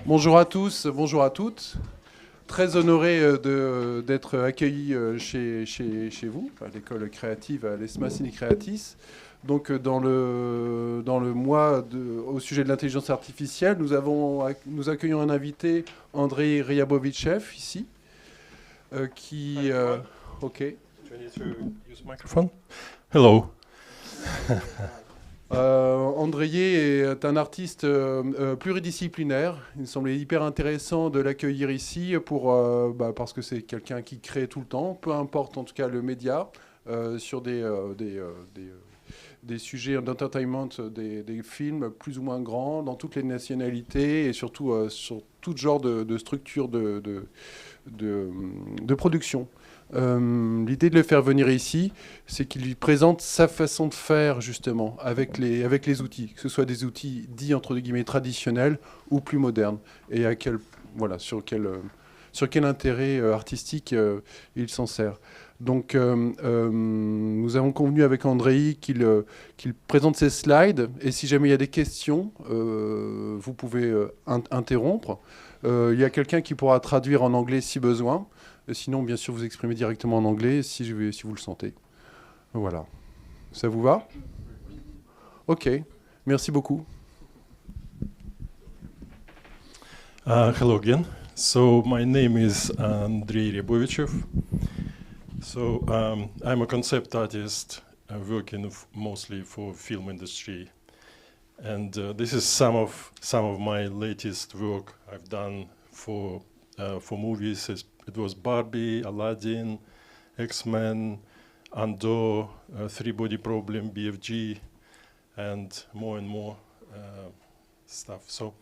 Bonjour à tous, bonjour à toutes. Très honoré d'être accueilli chez vous, à l'école créative, à l'ESMA Ciné Creatis. Donc dans le mois au sujet de l'intelligence artificielle, nous accueillons un invité, Andreï Riabovitchev, ici, qui... ok. Do I need to use microphone? Hello. Andreï est un artiste pluridisciplinaire. Il me semblait hyper intéressant de l'accueillir ici parce que c'est quelqu'un qui crée tout le temps, peu importe en tout cas le média, sur des sujets d'entertainment, des films plus ou moins grands, dans toutes les nationalités et surtout sur tout genre de structures de production. L'idée de le faire venir ici, c'est qu'il lui présente sa façon de faire justement avec les outils, que ce soit des outils dits entre guillemets traditionnels ou plus modernes, et sur quel intérêt artistique il s'en sert. Donc nous avons convenu avec Andreï qu'il présente ses slides, et si jamais il y a des questions, vous pouvez interrompre. Il y a quelqu'un qui pourra traduire en anglais si besoin. Sinon, bien sûr, vous exprimez directement en anglais si vous le sentez. Voilà. Ça vous va? Ok. Merci beaucoup. Hello again. So my name is Andreï Riabovitchev. So I'm a concept artist working mostly for film industry, and this is some of my latest work I've done for movies. It was Barbie, Aladdin, X-Men, Ando, Three Body Problem, BFG, and more stuff. So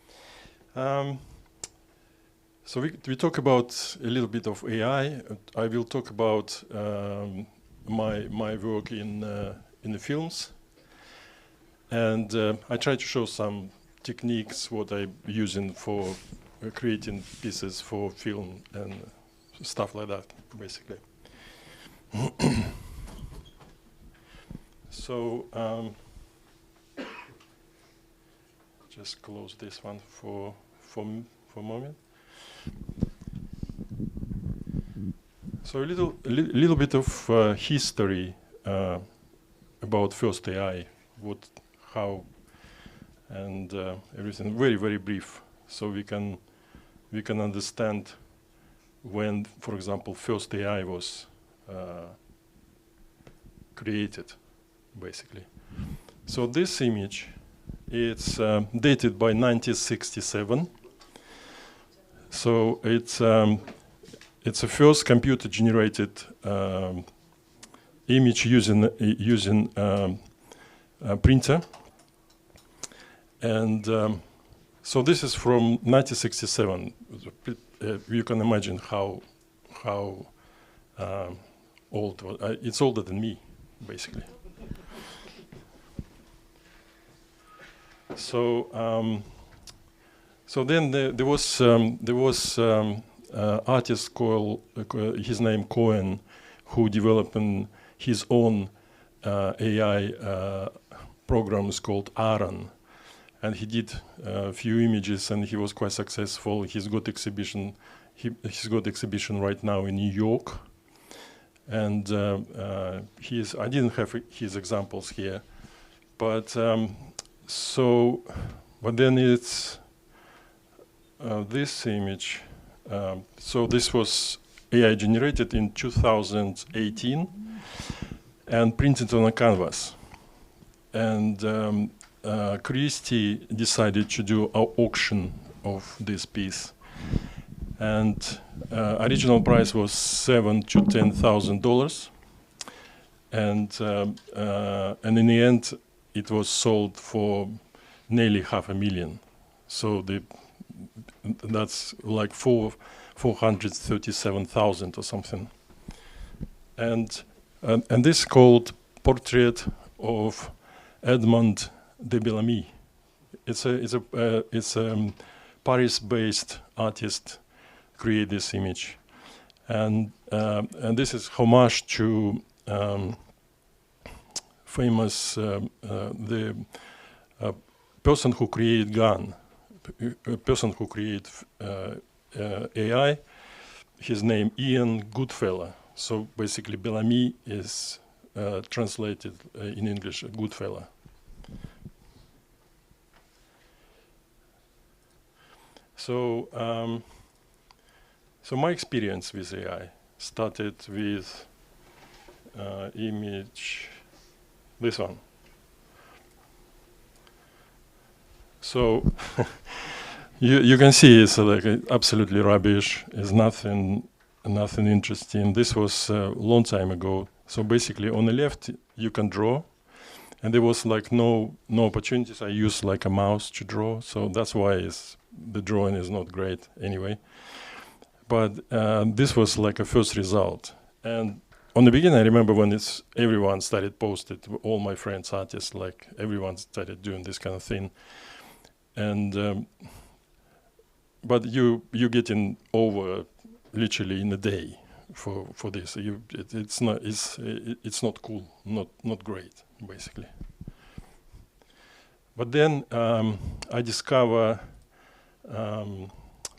we talk about a little bit of AI. I will talk about my work in the films, and I try to show some techniques what I'm using for creating pieces for film and stuff like that, basically. So just close this one for a moment. So a little bit of history about first AI, how, and everything. Very brief, so we can understand when, for example, first AI was created, basically. So this image, it's dated by 1967. So it's a first computer-generated image using a printer, and so this is from 1967. You can imagine how old. It's older than me, basically. So then there was artist called his name Cohen, who developed his own AI programs called Aaron. And he did a few images, and he was quite successful. He's got exhibition right now in New York. And I didn't have his examples here, but then it's this image. So this was AI generated in 2018 and printed on a canvas. And Christie decided to do an auction of this piece, and original price was $7,000 to $10,000, and in the end it was sold for nearly $500,000. So that's like 437,000 or something, and this is called Portrait of Edmond de Bellamy. It's a Paris-based artist created this image, and this is homage to famous the person who created gun, a person who created AI. His name Ian Goodfella. So basically, Bellamy is translated in English, Goodfella. So, so my experience with AI started with image, this one. So you can see it's like absolutely rubbish. It's nothing interesting. This was a long time ago. So basically, on the left you can draw, and there was like no opportunities. I used like a mouse to draw, so that's why the drawing is not great anyway. But this was like a first result. And on the beginning, I remember when everyone started posted, all my friends, artists, like everyone started doing this kind of thing. And but you getting over literally in a day for this. It's not cool, not great, basically. But then I discover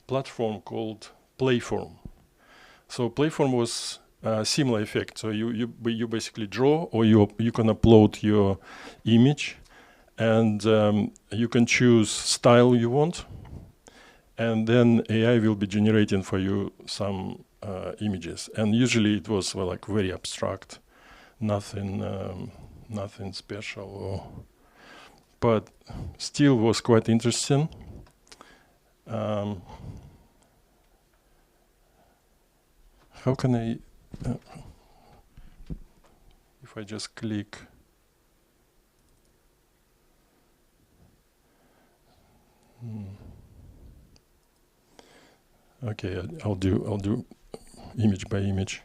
platform called Playform. So Playform was a similar effect. So you basically draw, or you can upload your image, and you can choose style you want, and then AI will be generating for you some images. And usually it was like very abstract, nothing special, but still was quite interesting. How can I, if I just click, okay, I'll do image by image.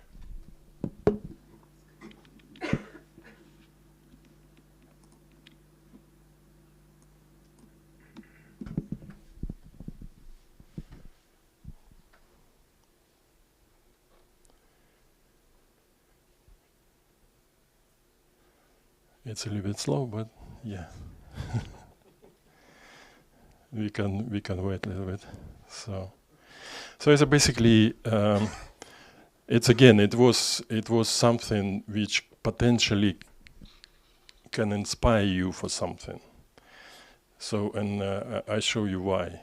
It's a little bit slow, but yeah, we can wait a little bit. So it's basically it was something which potentially can inspire you for something. So and I show you why.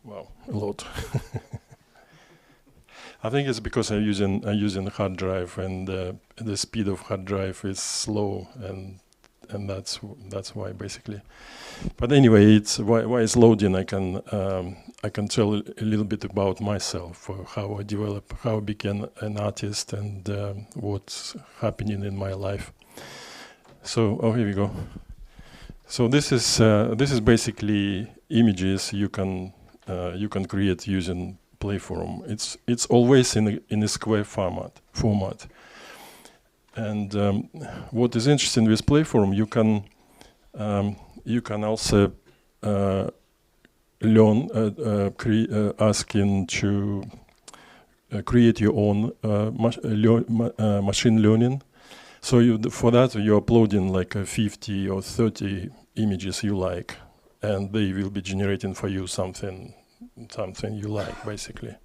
Wow, a lot. I think it's because I'm using hard drive, and the speed of hard drive is slow, and that's why basically. But anyway, it's why it's loading. I can tell a little bit about myself, how I developed, how I became an artist, and what's happening in my life. So here we go. So this is basically images you can create using Playform. It's always in a square format. And what is interesting with Playform, you can also learn asking to create your own machine learning. So for that you're uploading like 50 or 30 images you like, and they will be generating for you something you like, basically.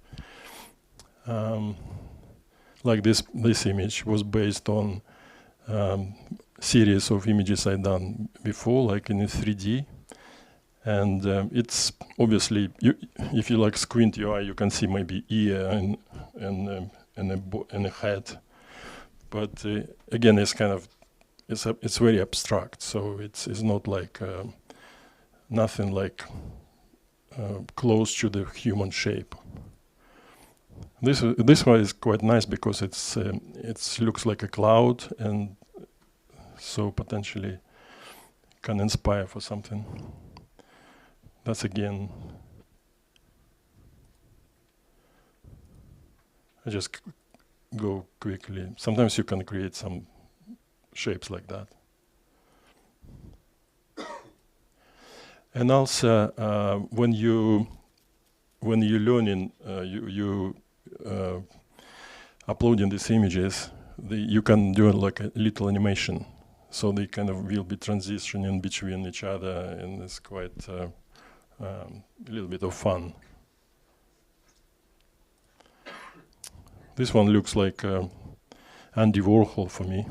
Like this image was based on series of images I'd done before, like in 3D. And it's obviously, if you like squint your eye, you can see maybe ear and a head. But again, it's kind of, it's very abstract. So it's not like nothing like close to the human shape. This one is quite nice because it looks like a cloud, and so potentially can inspire for something. That's again. I just go quickly. Sometimes you can create some shapes like that. And also, when you when you're learning, you uploading these images, you can do like a little animation, so they kind of will be transitioning between each other, and it's quite a little bit of fun. This one looks like Andy Warhol for me.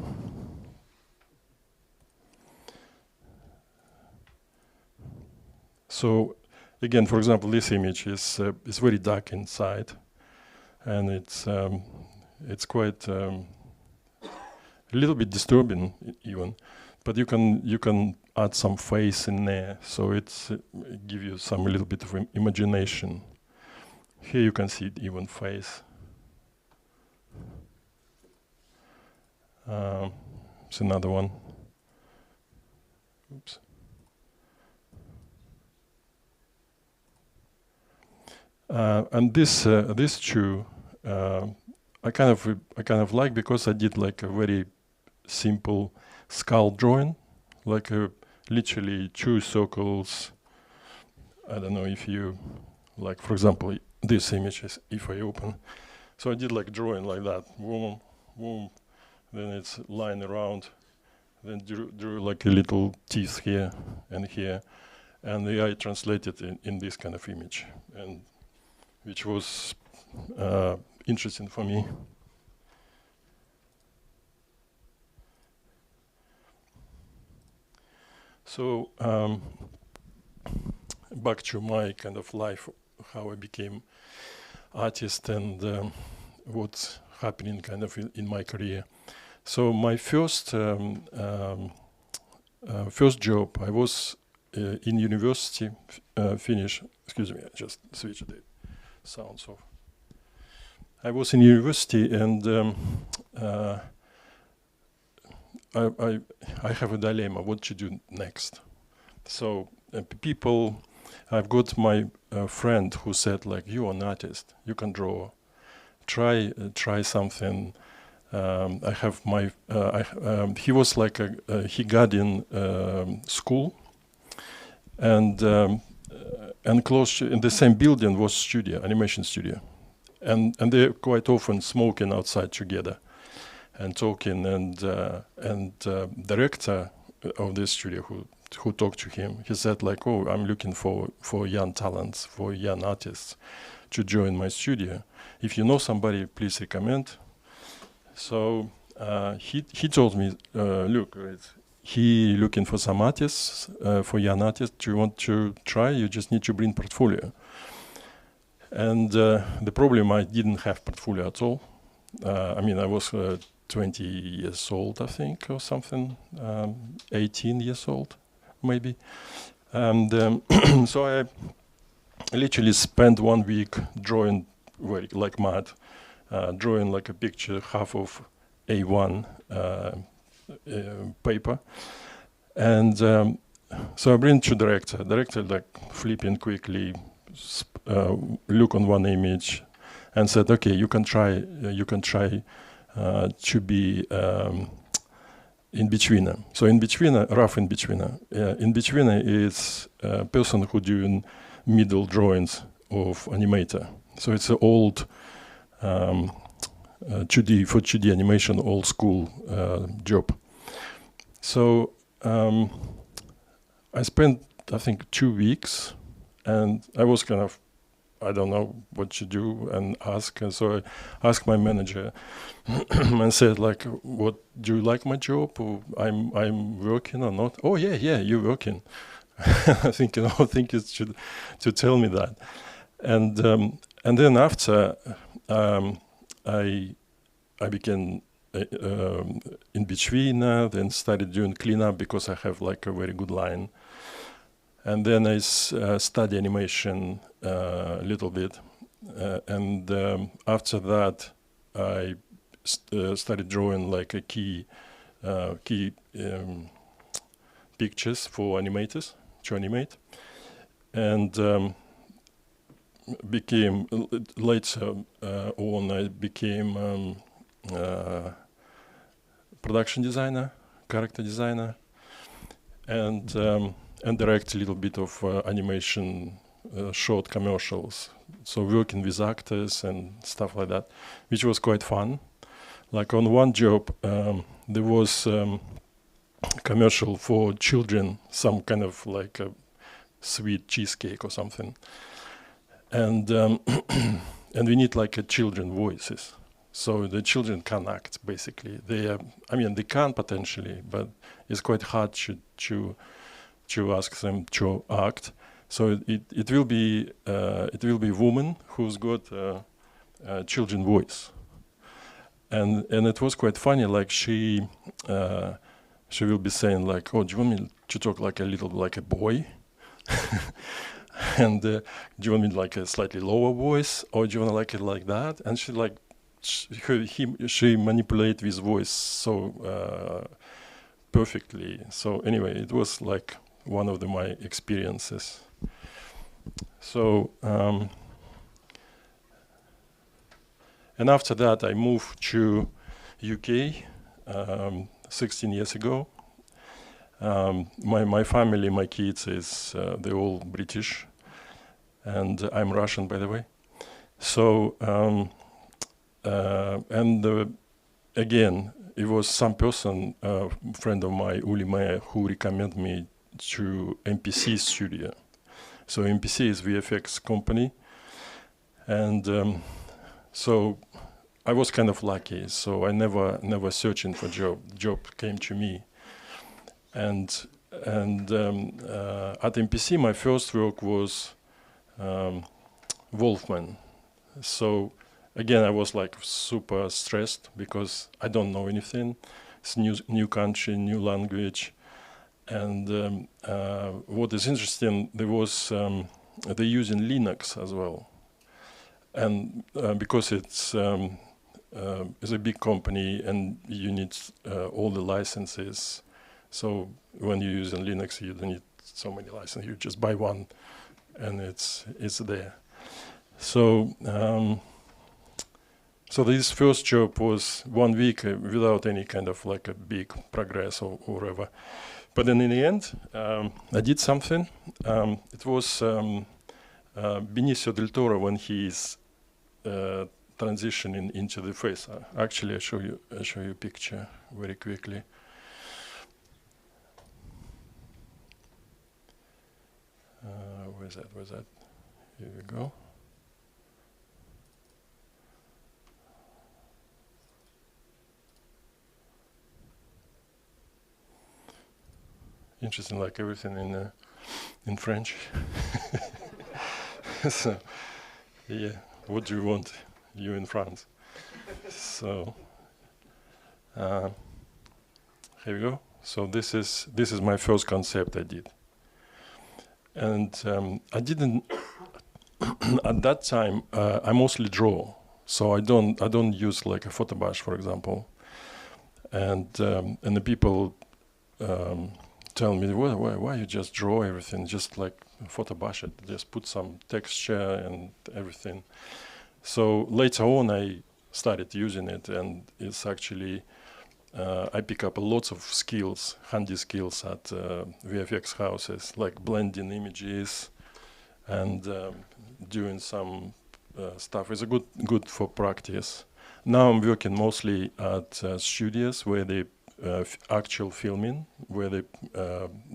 So again, for example, this image is very dark inside, and it's quite a little bit disturbing even, but you can add some face in there, so it give you a little bit of imagination. Here you can see even face. It's another one. Oops. And this two, I kind of like, because I did like a very simple skull drawing, like literally 2 circles. I don't know if you like, for example, this image is, if I open, so I did like drawing like that, boom, boom, then it's line around, then drew like a little teeth here and here, and the AI translated in this kind of image, and which was interesting for me. So back to my kind of life, how I became artist, and what's happening kind of in my career. So my first job, I was in university, finish. Excuse me, I just switched the sounds off. I was in university, and I have a dilemma what to do next. So I've got my friend who said, like, you're an artist, you can draw, try something. I have my he was like he got in school, and close in the same building was studio, animation studio, and they're quite often smoking outside together and talking, and director of this studio who talked to him, he said, like, oh, I'm looking for young talents, for young artists to join my studio. If you know somebody, please recommend. So he told me, look, he looking for some artists, for young artists. Do you want to try? You just need to bring portfolio. And the problem, I didn't have portfolio at all. I mean, I was 20 years old, I think, or something, 18 years old, maybe. And so I literally spent 1 week drawing like mad, drawing like a picture, half of A1 paper. And so I bring to director like flipping quickly, look on one image, and said, okay, you can try to be in-betweener. So in-betweener, rough in-betweener. In-betweener is a person who doing middle drawings of animator. So it's an old 2D, for 2D animation, old school job. So I spent, I think, 2 weeks, and I was kind of, I don't know what to do and ask. And so I asked my manager and said, like, what, do you like my job? Or I'm working or not? Oh, yeah, you're working. I think, I think you should to tell me that. And then after, I became in between, then started doing cleanup because I have like a very good line. And then I studied animation a little bit. And after that, I started drawing like a key pictures for animators to animate. And became later on, I became production designer, character designer, and direct a little bit of animation short commercials. So working with actors and stuff like that, which was quite fun. Like on one job, there was commercial for children, some kind of like a sweet cheesecake or something. And and we need like a children voices. So the children can act, basically. They they can potentially, but it's quite hard to ask them to act. So it will be a woman who's got a children voice, and it was quite funny. Like she will be saying like, "Oh, do you want me to talk like a little like a boy?" And do you want me like a slightly lower voice, or do you want to like it like that? And she like she manipulate with voice so perfectly. So anyway, it was like one of my experiences. So and after that, I moved to UK 16 years ago. My family, my kids, they're all British, and I'm Russian, by the way. So again, it was some person, a friend of mine, Uli Meyer, who recommended me to MPC studio. So MPC is VFX company, and so I was kind of lucky. So I never searching for job. Job came to me, and at MPC my first work was Wolfman. So again, I was like super stressed because I don't know anything. It's new country, new language. And what is interesting, they're using Linux as well. And because it's a big company and you need all the licenses. So when you're using Linux, you don't need so many licenses. You just buy one and it's there. So so this first job was 1 week without any kind of like a big progress or whatever. But then in the end, I did something. It was Benicio del Toro when he's transitioning into the face. Actually, I show you a picture very quickly. Where's that? Here we go. Interesting, like everything in French. So, yeah, what do you want? You in France. So, here we go. So this is my first concept I did, and I didn't at that time. I mostly draw, so I don't use like a photo brush, for example, and the people. Tell me why you just draw everything, just like photo brush it, just put some texture and everything. So later on I started using it, and it's actually I pick up lots of skills, handy skills at VFX houses, like blending images and doing some stuff. It's good for practice. Now I'm working mostly at studios where they actual filming, where the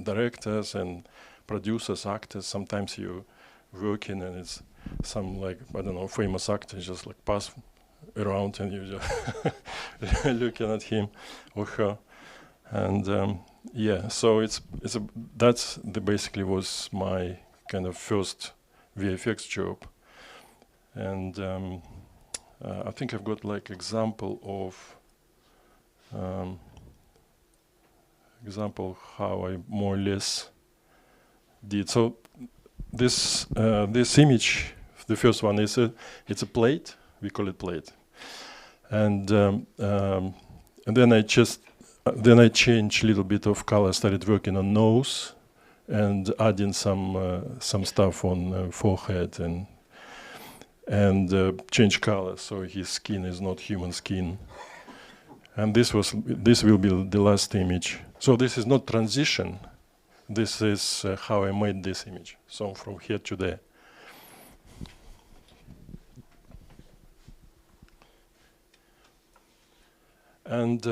directors and producers, actors, sometimes you working and it's some like, I don't know, famous actor just like pass around and you just looking at him or her. And yeah, so that's basically was my kind of first VFX job. And I think I've got like example of how I more or less did. So this image, the first one is it's a plate. We call it plate, and then I changed a little bit of color. Started working on nose, and adding some stuff on forehead and change color so his skin is not human skin. And this will be the last image. So this is not transition. This is how I made this image. So from here to there. And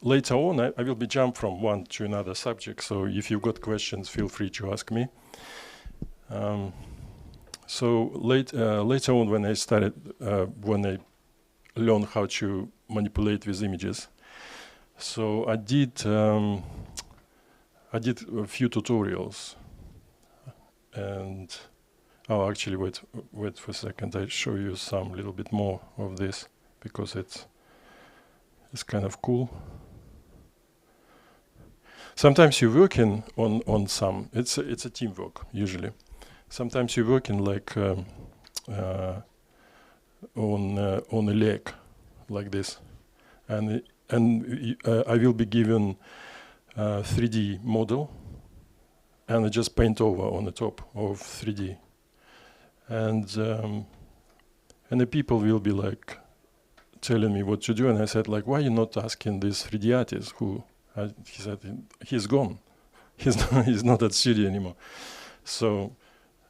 later on, I will be jump from one to another subject. So if you've got questions, feel free to ask me. So later on, when I started, when I learned how to manipulate with images, so I did a few tutorials. And actually, wait for a second. I show you some little bit more of this because it's kind of cool. Sometimes you're working on some. It's a teamwork usually. Sometimes you're working like on a leg, like this, and I will be given a 3D model, and I just paint over on the top of 3D, and the people will be like telling me what to do, and I said like, why are you not asking this 3D artist who? He said he's gone, he's not at studio anymore. So.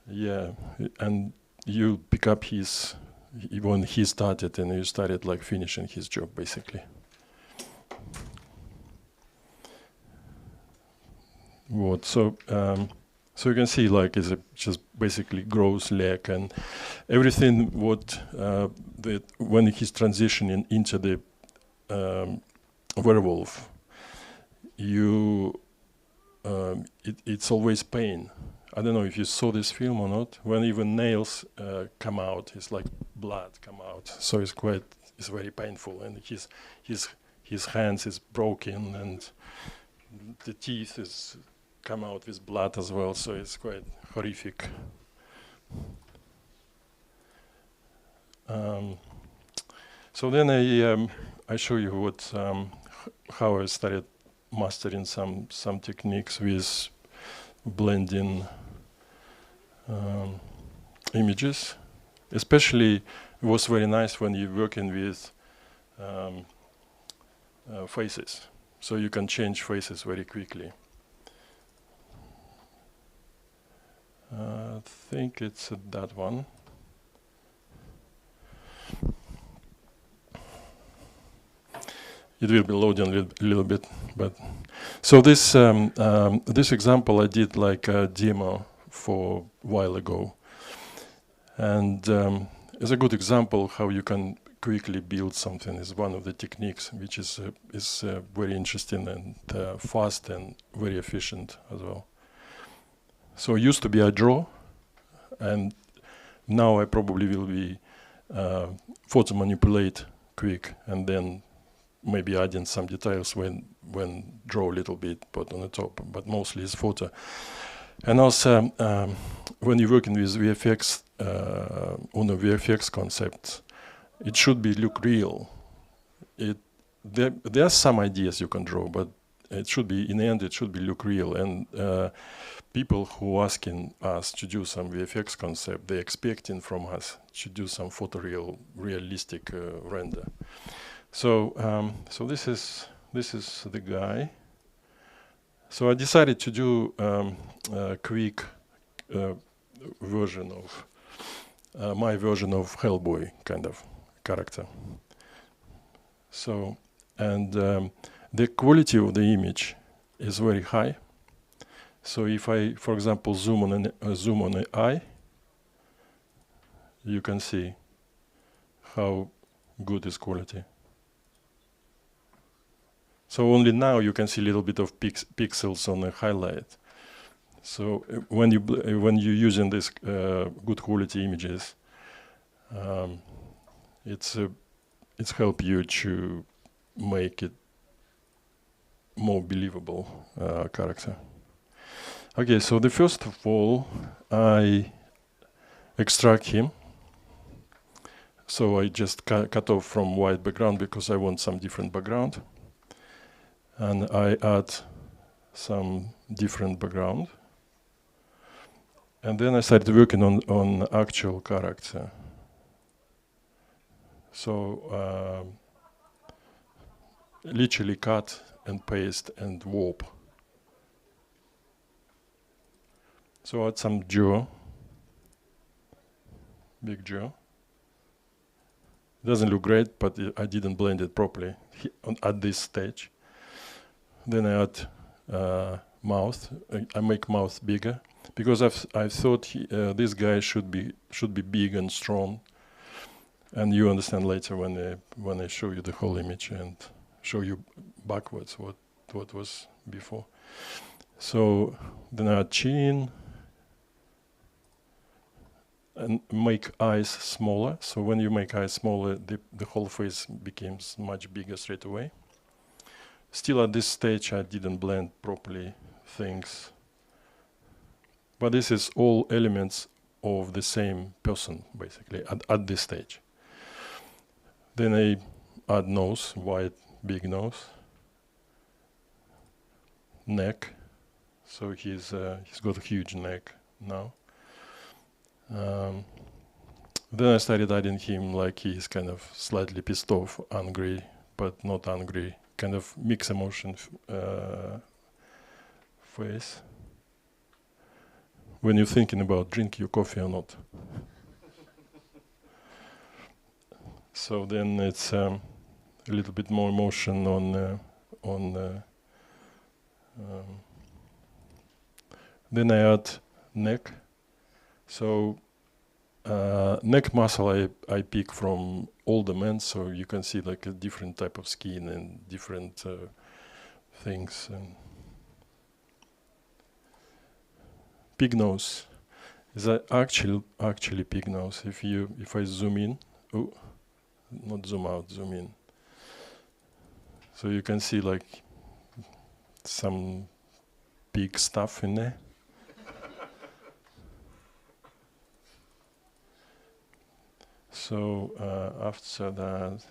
Yeah, and you pick up when he started, and you started like finishing his job basically. What so you can see like it's just basically grows leg and everything. What that when he's transitioning into the werewolf, it's always pain. I don't know if you saw this film or not. When even nails come out, it's like blood come out. So it's very painful, and his hands is broken, and the teeth is come out with blood as well. So it's quite horrific. So then I show you what how I started mastering some techniques with blending images. Especially, it was very nice when you're working with faces, so you can change faces very quickly. I think it's that one. It will be loading a little bit, but so this example I did like a demo for a while ago, and it's a good example how you can quickly build something. Is one of the techniques which is very interesting and fast and very efficient as well. So it used to be I draw, and now I probably will be photo manipulate quick, and then maybe adding some details when draw a little bit, put on the top, but mostly it's photo. And also, when you're working with VFX, on a VFX concept, it should look real. There are some ideas you can draw, but it should be, in the end, it should look real. And people who are asking us to do some VFX concept, they're expecting from us to do some realistic render. So this is the guy. So I decided to do a quick version of my version of Hellboy kind of character. So and the quality of the image is very high. So if I, for example, zoom on an eye, you can see how good is quality. So only now you can see a little bit of pixels on the highlight. So when you're using this good quality images, it's help you to make it more believable character. Okay, so the first of all, I extract him. So I just cut off from white background because I want some different background. And I add some different background. And then I started working on actual character. So literally cut and paste and warp. So add some jaw, big jaw. doesn't look great, but I didn't blend it properly at this stage. Then I add mouth. I make mouth bigger because I thought this guy should be big and strong. And you understand later when I show you the whole image and show you backwards what was before. So then I add chin and make eyes smaller. So when you make eyes smaller, the whole face becomes much bigger straight away. Still at this stage, I didn't blend properly things. But this is all elements of the same person, basically, at this stage. Then I add nose, wide, big nose. Neck. So he's got a huge neck now. Then I started adding him like he's kind of slightly pissed off, angry, but not angry, kind of mixed emotion face. When you're thinking about drink your coffee or not. So then it's a little bit more emotion on then I add neck. So neck muscle I pick from older men, so you can see like a different type of skin and different things. And pig nose is actually pig nose. If I zoom in, not zoom out, zoom in. So you can see like some pig stuff in there. So after that,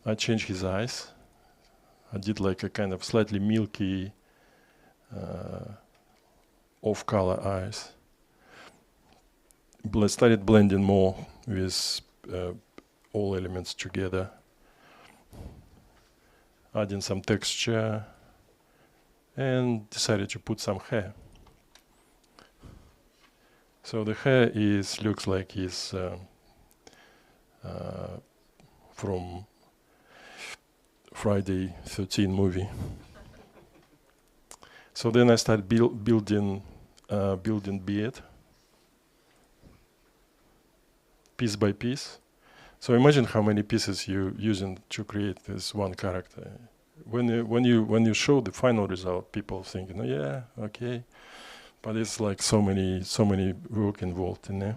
I changed his eyes. I did like a kind of slightly milky, off-color eyes. Started blending more with all elements together. Adding some texture, and decided to put some hair. So the hair looks like it's from Friday 13 movie. So then I started building beard, piece by piece. So imagine how many pieces you're using to create this one character. When you show the final result, people think, oh, yeah, okay. But it's like so many work involved in there.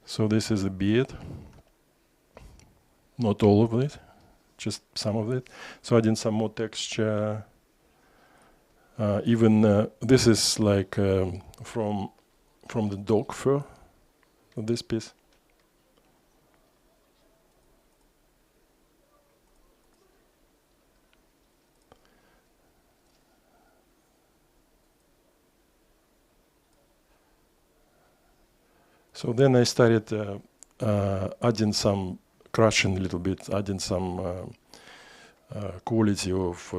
So this is a beard. Not all of it, just some of it. So adding some more texture. This is like from the dog fur of this piece. So then I started adding some, crushing a little bit, adding some quality of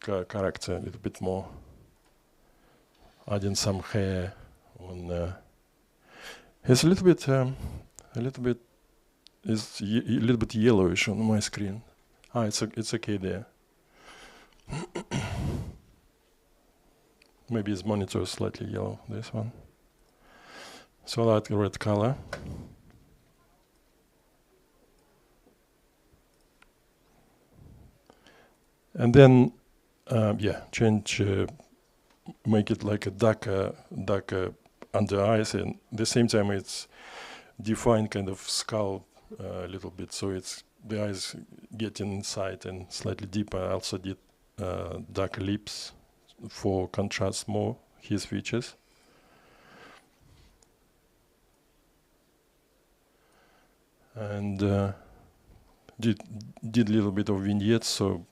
character a little bit more. Adding some hair on. It's a little bit yellowish on my screen. It's okay there. Maybe his monitor is slightly yellow. This one. So that red color. And then, change, make it like a darker under eyes, and at the same time it's define kind of skull a little bit, so it's the eyes getting inside and slightly deeper. I also did darker lips for contrast more his features. And did a little bit of vignettes, so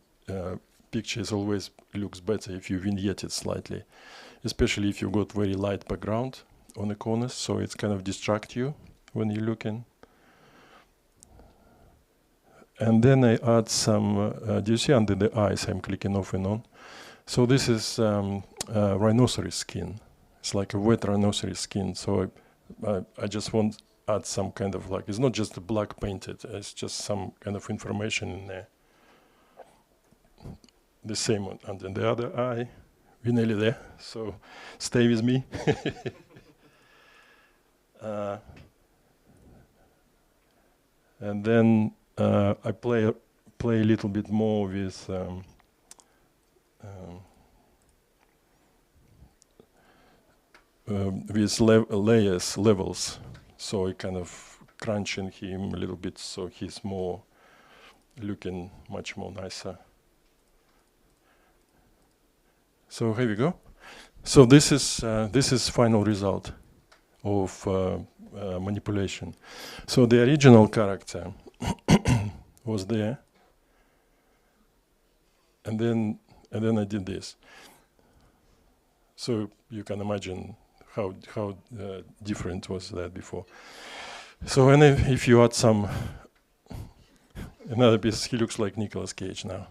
pictures always looks better if you vignette it slightly, especially if you got very light background on the corners, so it's kind of distract you when you're looking. And then I add some, do you see under the eyes I'm clicking off and on? So this is rhinoceros skin. It's like a wet rhinoceros skin, so I just want add some kind of like, it's not just a black painted, it's just some kind of information in there. The same one under the other eye. We're nearly there, so stay with me. And then I play a little bit more with layers, levels. So I kind of crunching him a little bit, so he's more looking much more nicer. So here we go. So this is final result of manipulation. So the original character was there, and then I did this. So you can imagine how different was that before. So and if you add some another piece, he looks like Nicolas Cage now.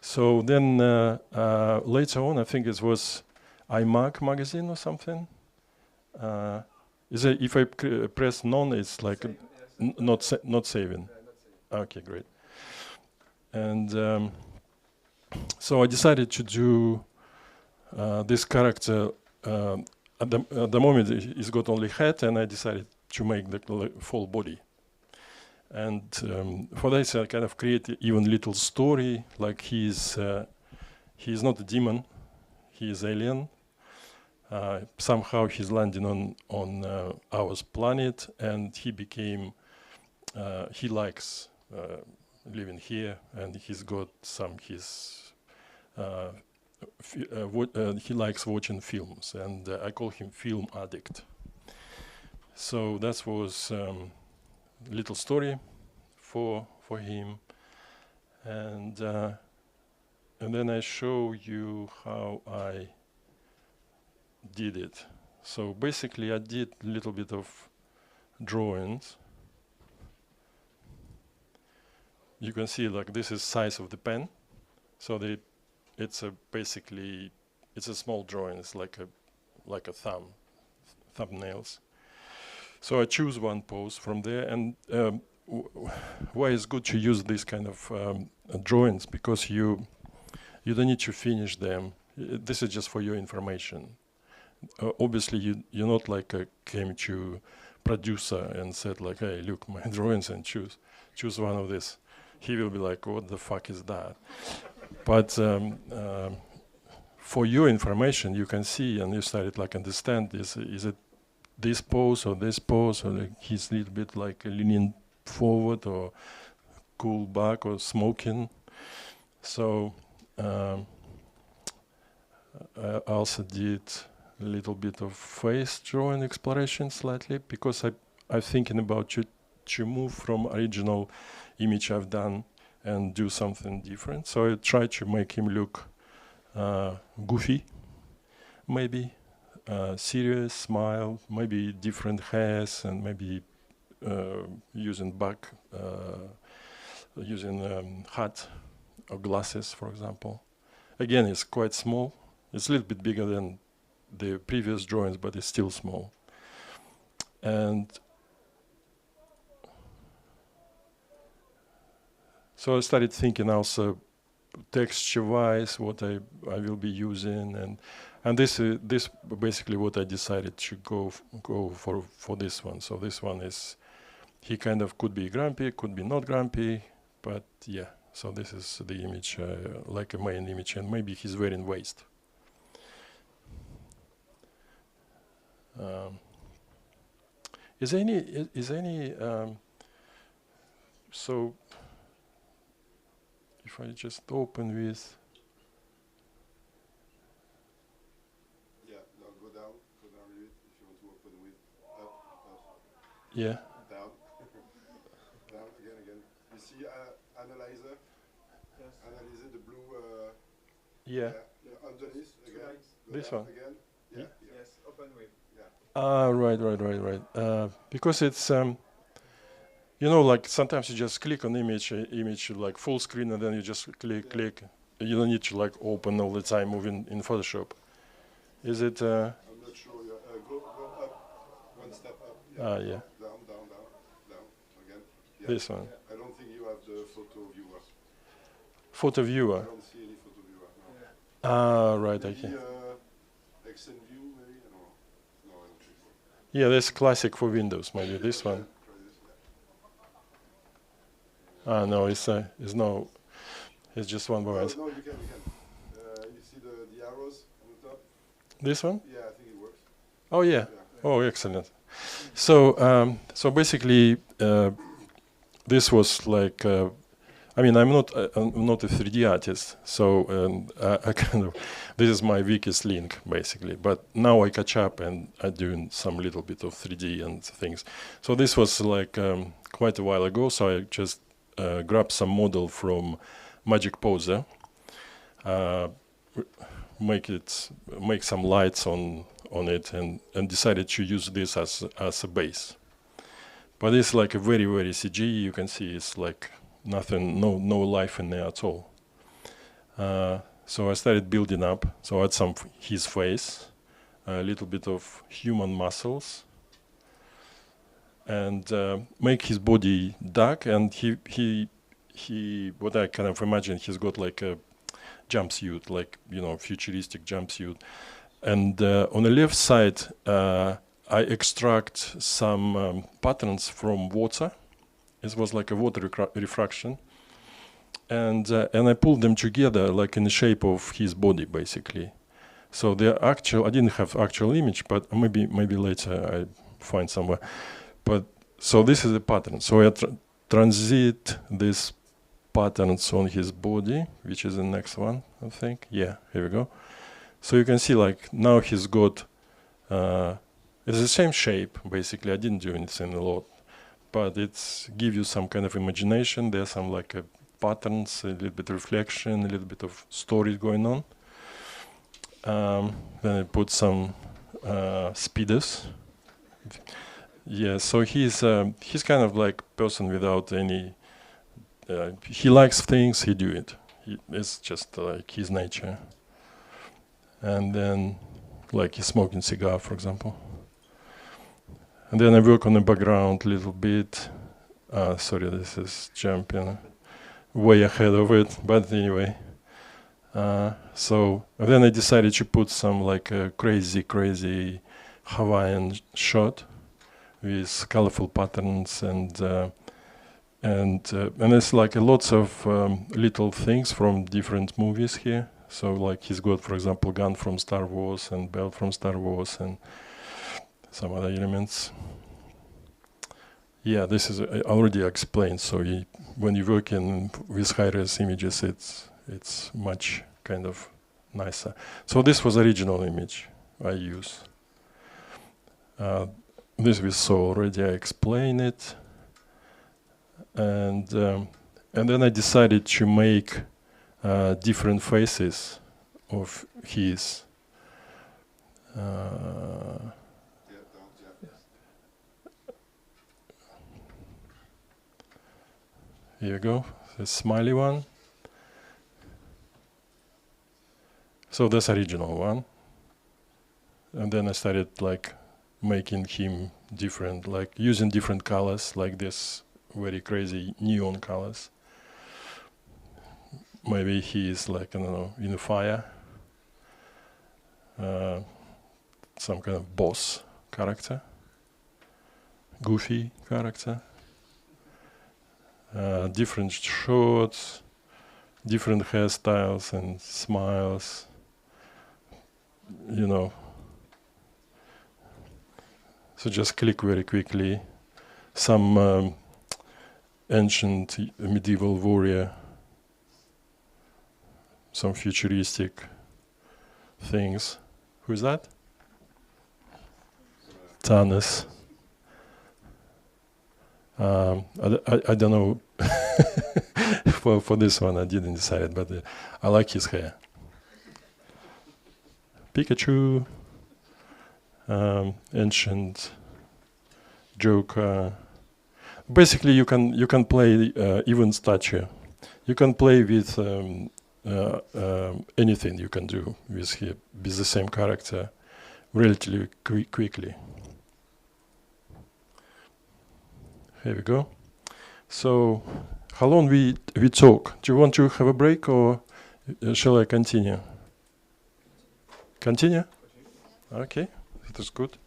So then later on, I think it was iMac magazine or something. Is it, if I press none, it's like not saving. Okay, great. And so I decided to do this character. At the moment, he's got only head, and I decided to make the full body. And for this, I kind of create even little story, like he's not a demon, he is alien. Somehow he's landing on our planet, and he became, he likes living here, and he's got some he likes watching films, and I call him film addict. So that was little story for him, and then I show you how I did it. So basically I did a little bit of drawings. You can see like this is size of the pen, so it's basically a small drawing. It's like a thumbnails. So I choose one pose from there, and why it's good to use this kind of drawings, because you don't need to finish them. This is just for your information. Obviously, you're not like came to producer and said like, hey, look my drawings and choose one of this. He will be like, what the fuck is that? But for your information, you can see and you started like understand is it this pose or this pose, or like he's a little bit like leaning forward or cool back or smoking. So I also did a little bit of face drawing exploration slightly, because I'm thinking about to move from original image I've done and do something different. So I try to make him look goofy, maybe serious, smile, maybe different hairs, and maybe using hat or glasses, for example. Again, it's quite small. It's a little bit bigger than the previous drawings, but it's still small. And so I started thinking also texture-wise what I will be using, and this basically what I decided to go for this one. So this one is, he kind of could be grumpy, could be not grumpy, but yeah. So this is the image, like a main image, and maybe he's wearing waist. Is there any so if I just open with go down a bit if you want to open with up. Yeah. Down. Down again. You see analyzer? Yes. Analyzer, the blue Yeah. Underneath again. This one. Again. Yeah. Yes, open with. Right. Because it's you know, like sometimes you just click on image like full screen, and then you just click. You don't need to like open all the time moving in Photoshop. Is it? I'm not Yeah. Down, down. Again. Yeah. This one. I don't think you have the photo viewer. Photo I viewer. don't see any photo viewer. No. Ah, right, Maybe, okay. Extend view, maybe? I don't know. No, I don't think so. Yeah, that's classic for Windows, maybe this one. Try this, yeah. Ah, no, it's no, it's just one No, word. you can. You see the arrows on the top? This one? Yeah, I think it works. Oh, yeah. Oh, excellent. So, so basically, this was like, I mean, I'm not a 3D artist, so I kind of, this is my weakest link, basically. But now I catch up and I'm doing some little bit of 3D and things. So this was like quite a while ago, so I just grabbed some model from Magic Poser, make some lights on it, and decided to use this as a base. But it's like a very, very CG. You can see it's like nothing, no life in there at all. So I started building up. So I had some his face, a little bit of human muscles, and make his body dark. And he what I kind of imagine, he's got like a jumpsuit, like, you know, futuristic jumpsuit. And on the left side, I extract some patterns from water. It was like a water refraction. And I pulled them together like in the shape of his body, basically. So the actual, I didn't have actual image, but maybe later I find somewhere. But so this is the pattern. So I transit these patterns on his body, which is the next one, I think. Yeah, here we go. So you can see like now he's got, it's the same shape, basically. I didn't do anything a lot, but it's give you some kind of imagination. There's some like patterns, a little bit of reflection, a little bit of story going on. Then I put some speeders. Yeah, so he's kind of like person without any. He likes things, he do it. It's just like his nature. And then, like he's smoking cigar, for example. And then I work on the background a little bit. Sorry, this is jumping way ahead of it, but anyway. So and then I decided to put some like a crazy Hawaiian shot with colorful patterns and it's like lots of little things from different movies here. So like he's got, for example, gun from Star Wars and belt from Star Wars and some other elements. Yeah, this is already explained. So when you're working with high-res images, it's much kind of nicer. So this was original image I use. This we saw already. I explained it, and then I decided to make different faces of his. Here you go, the smiley one. So that's original one. And then I started like making him different, like using different colors, like this very crazy neon colors. Maybe he is like, I don't know, in a fire. Some kind of boss character. Goofy character. Different shorts, different hairstyles and smiles, you know. So just click very quickly. Some ancient medieval warrior, some futuristic things. Who is that? Thanos. I don't know. for this one I didn't decide, but I like his hair. Pikachu, ancient Joker. Basically, you can play even statue. You can play with anything. You can do with the same character relatively quickly. Here we go. So, how long we talk? Do you want to have a break or shall I continue? Continue? Okay, that is good.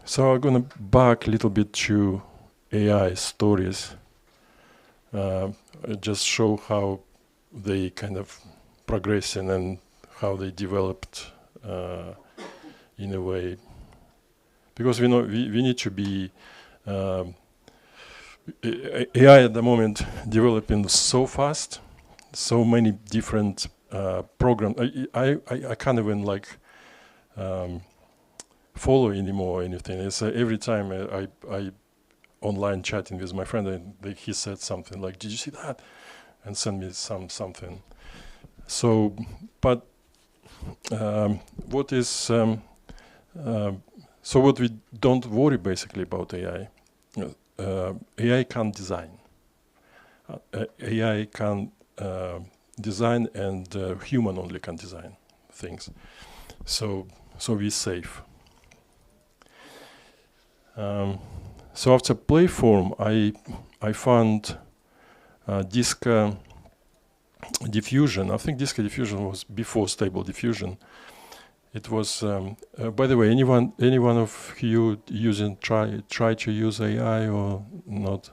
So I'm gonna back a little bit to AI stories. Just show how they kind of progressing and how they developed in a way. Because we know we need to be AI at the moment developing so fast, so many different programs. I can't even like follow anymore or anything. It's every time I online chatting with my friend and he said something like, "Did you see that?" and send me something. So, but what is so what we don't worry basically about AI. AI can't design. AI can design, and human only can design things. So we're safe. So after Playform, I found Disco Diffusion. I think Disco Diffusion was before Stable Diffusion. It was, by the way, anyone of you try to use AI or not?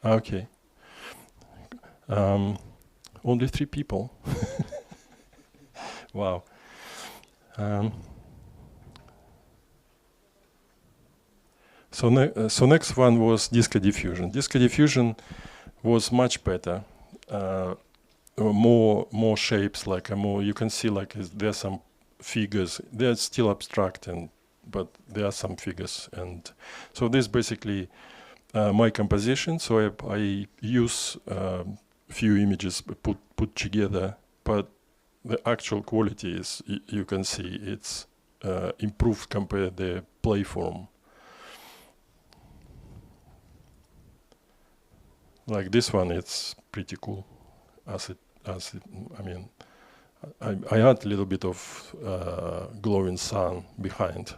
Okay. Only 3 people. Wow. So next one was Disco Diffusion. Disco Diffusion was much better. More shapes, like more. You can see like there's some figures. They're still abstract, but there are some figures, and so this basically my composition. So I use few images put together, but the actual quality is you can see it's improved compared to the Playform. Like this one, it's pretty cool. I mean, I add a little bit of glowing sun behind,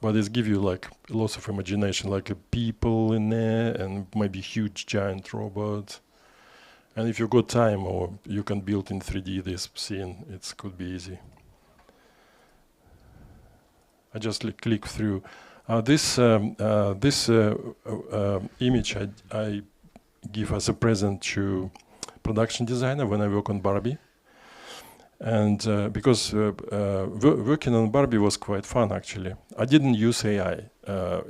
but it gives you like lots of imagination, like people in there and maybe huge giant robots. And if you got time, or you can build in 3D this scene, it could be easy. I just click through. This image I give as a present to production designer when I work on Barbie. And because working on Barbie was quite fun, actually. I didn't use AI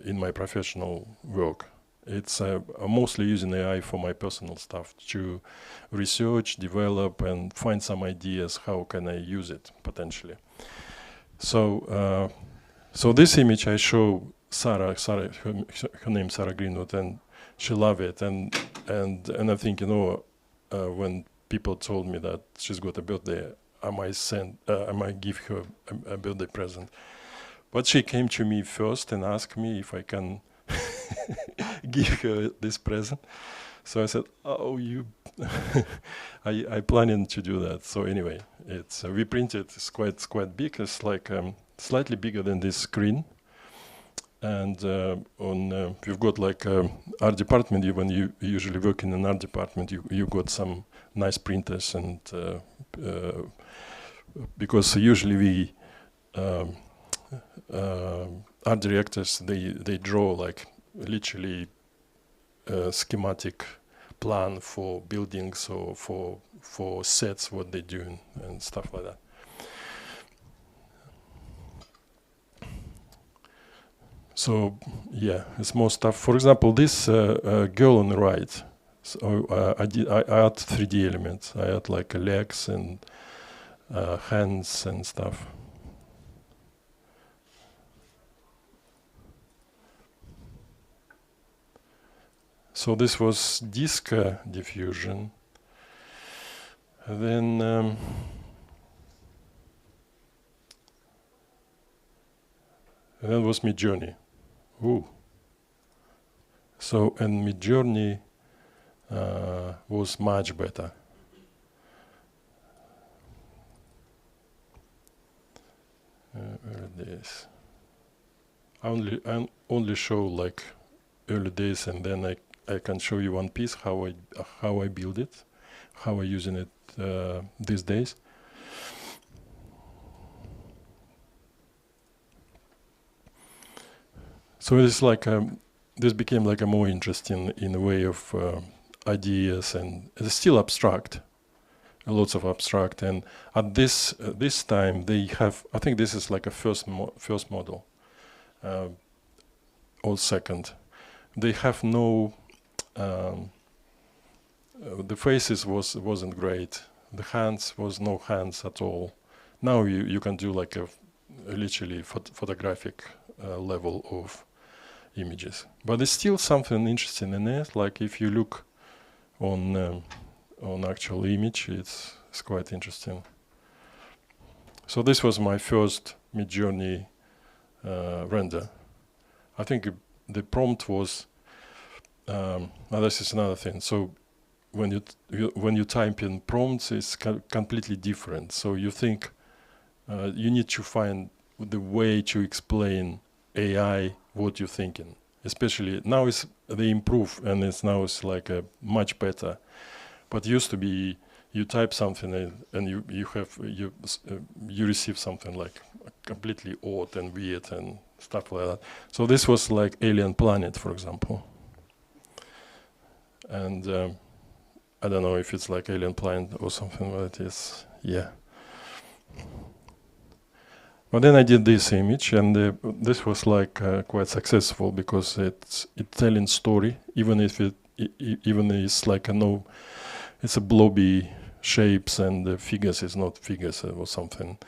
in my professional work. It's I'm mostly using AI for my personal stuff to research, develop, and find some ideas how can I use it potentially. So this image I show Sarah, her name Sarah Greenwood, and she loved it. And I think, when people told me that she's got a birthday, I might give her a birthday present. But she came to me first and asked me if I can give her this present. So I said, "Oh, you," I planning to do that. So anyway, it's we printed. It's quite big. It's like slightly bigger than this screen. And we've got like art department. When you usually work in an art department, you got some nice printers, and because usually we art directors they draw like literally schematic plan for buildings or for sets, what they're doing and stuff like that. So yeah, it's more stuff. For example, this girl on the right. So I add 3D elements. I add like legs and hands and stuff. So this was Disco Diffusion. And then that was Midjourney. Ooh. So, and Midjourney was much better. Where it is? I only show like early days, and then I can show you one piece how I build it, how I using it these days. So it's like this became like a more interesting in a way of ideas, and it's still abstract, lots of abstract. And at this time they have, I think this is like a first model, or second. They have no. The faces wasn't great. The hands was no hands at all. Now you can do like a literally photographic level of images, but there's still something interesting in it. Like if you look on actual image, it's quite interesting. So this was my first Midjourney render. I think the prompt was. This is another thing. So when you type in prompts, it's completely different. So you think you need to find the way to explain AI what you're thinking. Especially now they improve, and it's like a much better. But used to be you type something and you receive something like completely odd and weird and stuff like that. So this was like Alien Planet, for example. And I don't know if it's like Alien Planet or something, but it is, yeah. But then I did this image, and this was like quite successful because it's telling story, even if even it's like it's a blobby shapes, and the figures is not figures or something,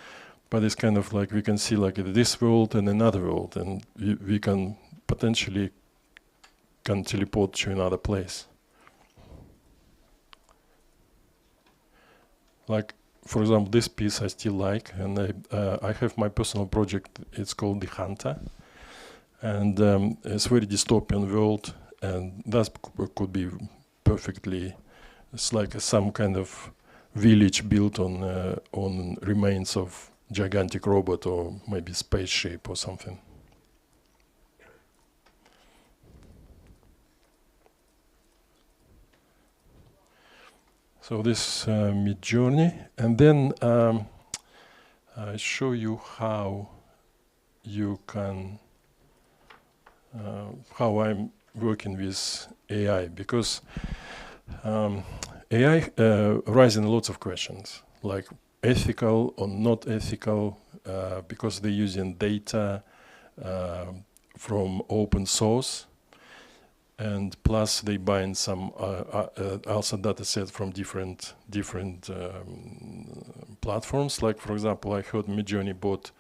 but it's kind of like we can see like this world and another world, and we can potentially teleport to another place. Like, for example, this piece I still like, and I have my personal project. It's called The Hunter, and it's a very dystopian world, and that could be perfectly. It's like some kind of village built on remains of gigantic robot or maybe spaceship or something. So this Midjourney, and then I show you how you can, how I'm working with AI, because AI raising lots of questions, like ethical or not ethical, because they're using data from open source. And plus, they bind some also data set from different platforms. Like, for example, I heard Midjourney bought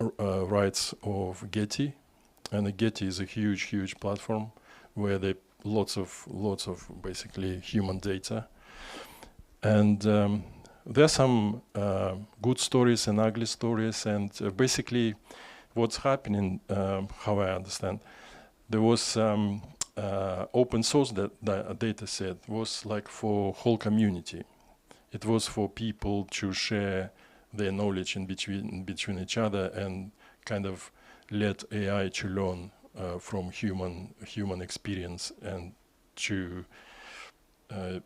rights of Getty, and Getty is a huge platform where they lots of basically human data. And there are some good stories and ugly stories. And basically, what's happening, how I understand. There was open source data set was like for whole community. It was for people to share their knowledge in between each other and kind of let AI to learn from human experience, and to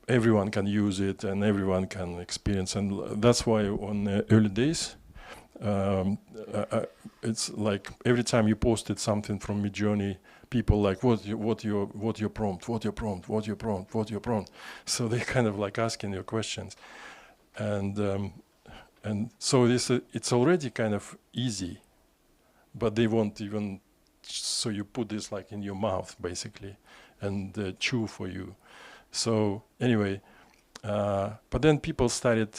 everyone can use it and everyone can experience. And that's why on the early days, it's like every time you posted something from Midjourney, people like, what your prompt. So they kind of like asking you questions, and so it's already kind of easy, but they won't even. So you put this like in your mouth basically, and chew for you. So anyway, but then people started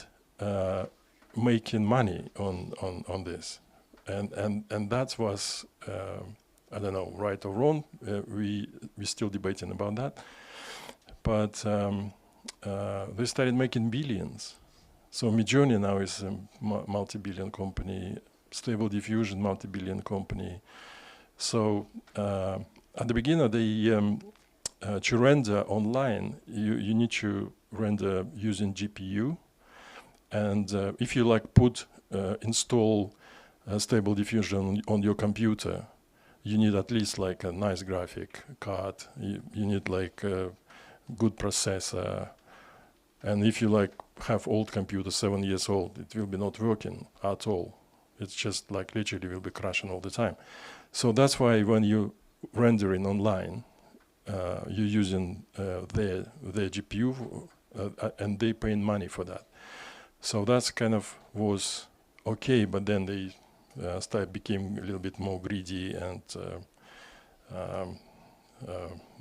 making money on this, and that was. I don't know, right or wrong. We're still debating about that. But they started making billions. So Midjourney now is a multi-billion company. Stable Diffusion, multi-billion company. So at the beginning, to render online, you need to render using GPU. And if you like install stable diffusion on your computer, you need at least like a nice graphic card. You need like a good processor. And if you like have old computer, 7 years old, it will be not working at all. It's just like literally will be crashing all the time. So that's why when you rendering online, you're using their GPU, and they paying money for that. So that's kind of was okay, but then they became a little bit more greedy, and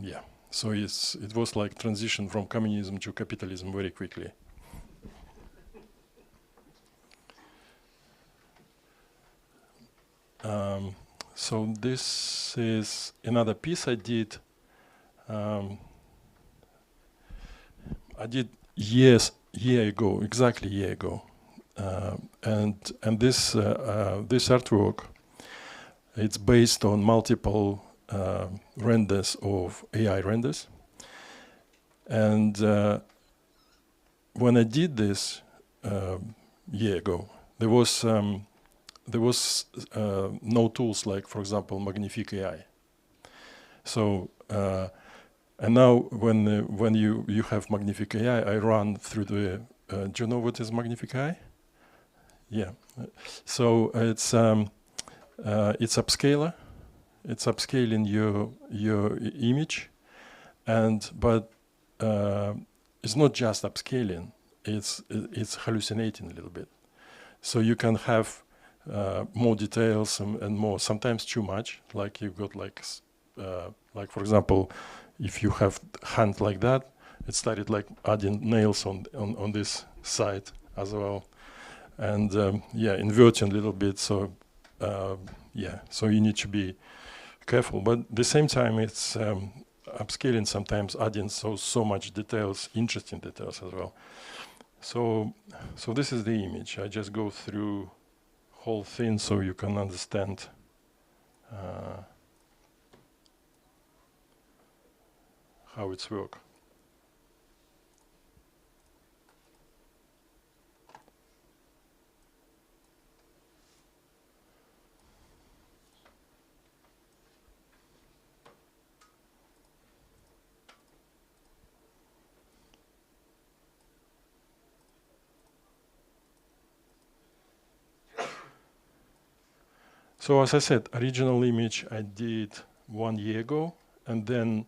yeah. So it was like transition from communism to capitalism very quickly. So this is another piece I did. I did year ago, exactly a year ago, and this artwork, it's based on multiple renders of AI renders, and when I did this year ago, there was no tools like, for example, Magnifique AI. So and now when you have Magnifique AI, I run through the. Do you know what is Magnifique AI? Yeah. So it's upscaler. It's upscaling your image, but it's not just upscaling. It's hallucinating a little bit. So you can have more details and more, sometimes too much. Like you've got like for example, if you have hand like that, it started like adding nails on this side as well, and yeah, inverting a little bit. So yeah, so you need to be careful. But at the same time, it's upscaling, sometimes adding so much details, interesting details as well. So this is the image. I just go through whole thing so you can understand how it's work. So as I said, original image I did 1 year ago, and then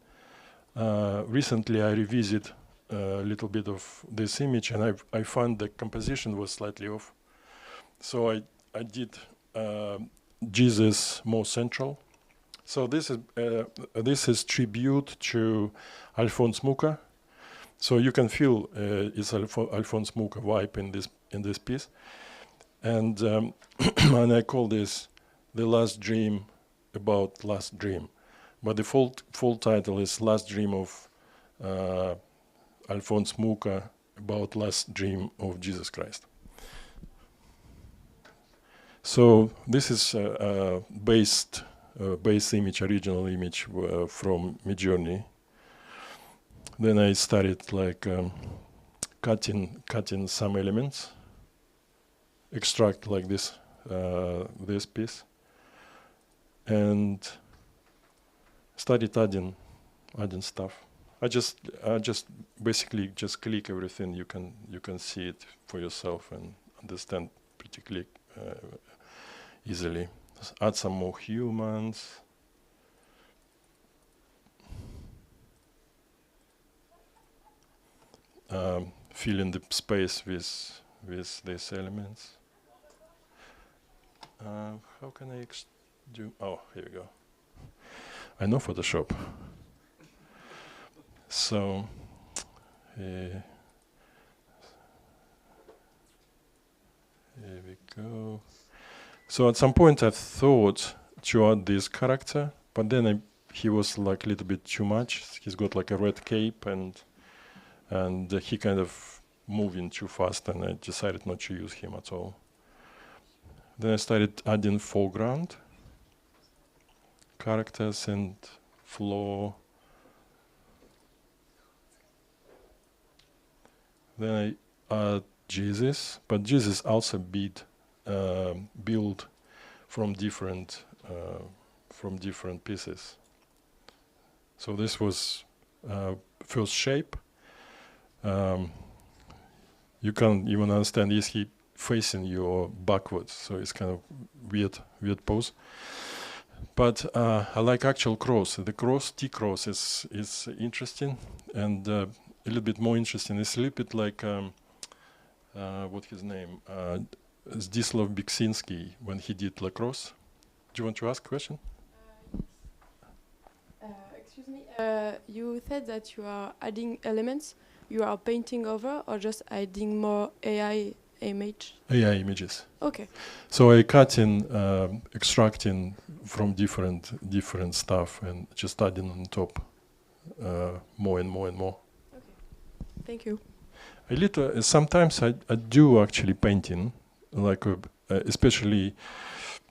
recently I revisit a little bit of this image, and I found the composition was slightly off. So I did Jesus more central. So this is tribute to Alphonse Mucha. So you can feel it's Alphonse Mucha vibe in this piece, and and I call this the last dream about last dream, but the full title is Last Dream of Alphonse Mucha about last dream of Jesus Christ. So this is base image, original image from Midjourney. Then I started like cutting some elements, extract like this piece, and started adding stuff. I just basically just click everything. You can see it for yourself and understand pretty easily. Just add some more humans. Fill in the space with these elements. How can I do? Oh, here we go. I know Photoshop. So here we go. So at some point I thought to add this character, but then he was like a little bit too much. He's got like a red cape, and he kind of moving too fast, and I decided not to use him at all. Then I started adding foreground characters and floor. Then I add Jesus, but Jesus also build from different pieces. So this was first shape. You can't even understand, is he facing you or backwards? So it's kind of weird pose. But I like actual cross. The cross, T cross, is interesting, and a little bit more interesting. It's a little bit like what his name, Zdislav Beksinski, when he did lacrosse. Do you want to ask a question? Excuse me. You said that you are adding elements. You are painting over, or just adding more AI image? AI images. Okay. So I cutting, extracting from different stuff, and just adding on top more and more and more. Okay. Thank you. A little. Sometimes I do actually painting, like especially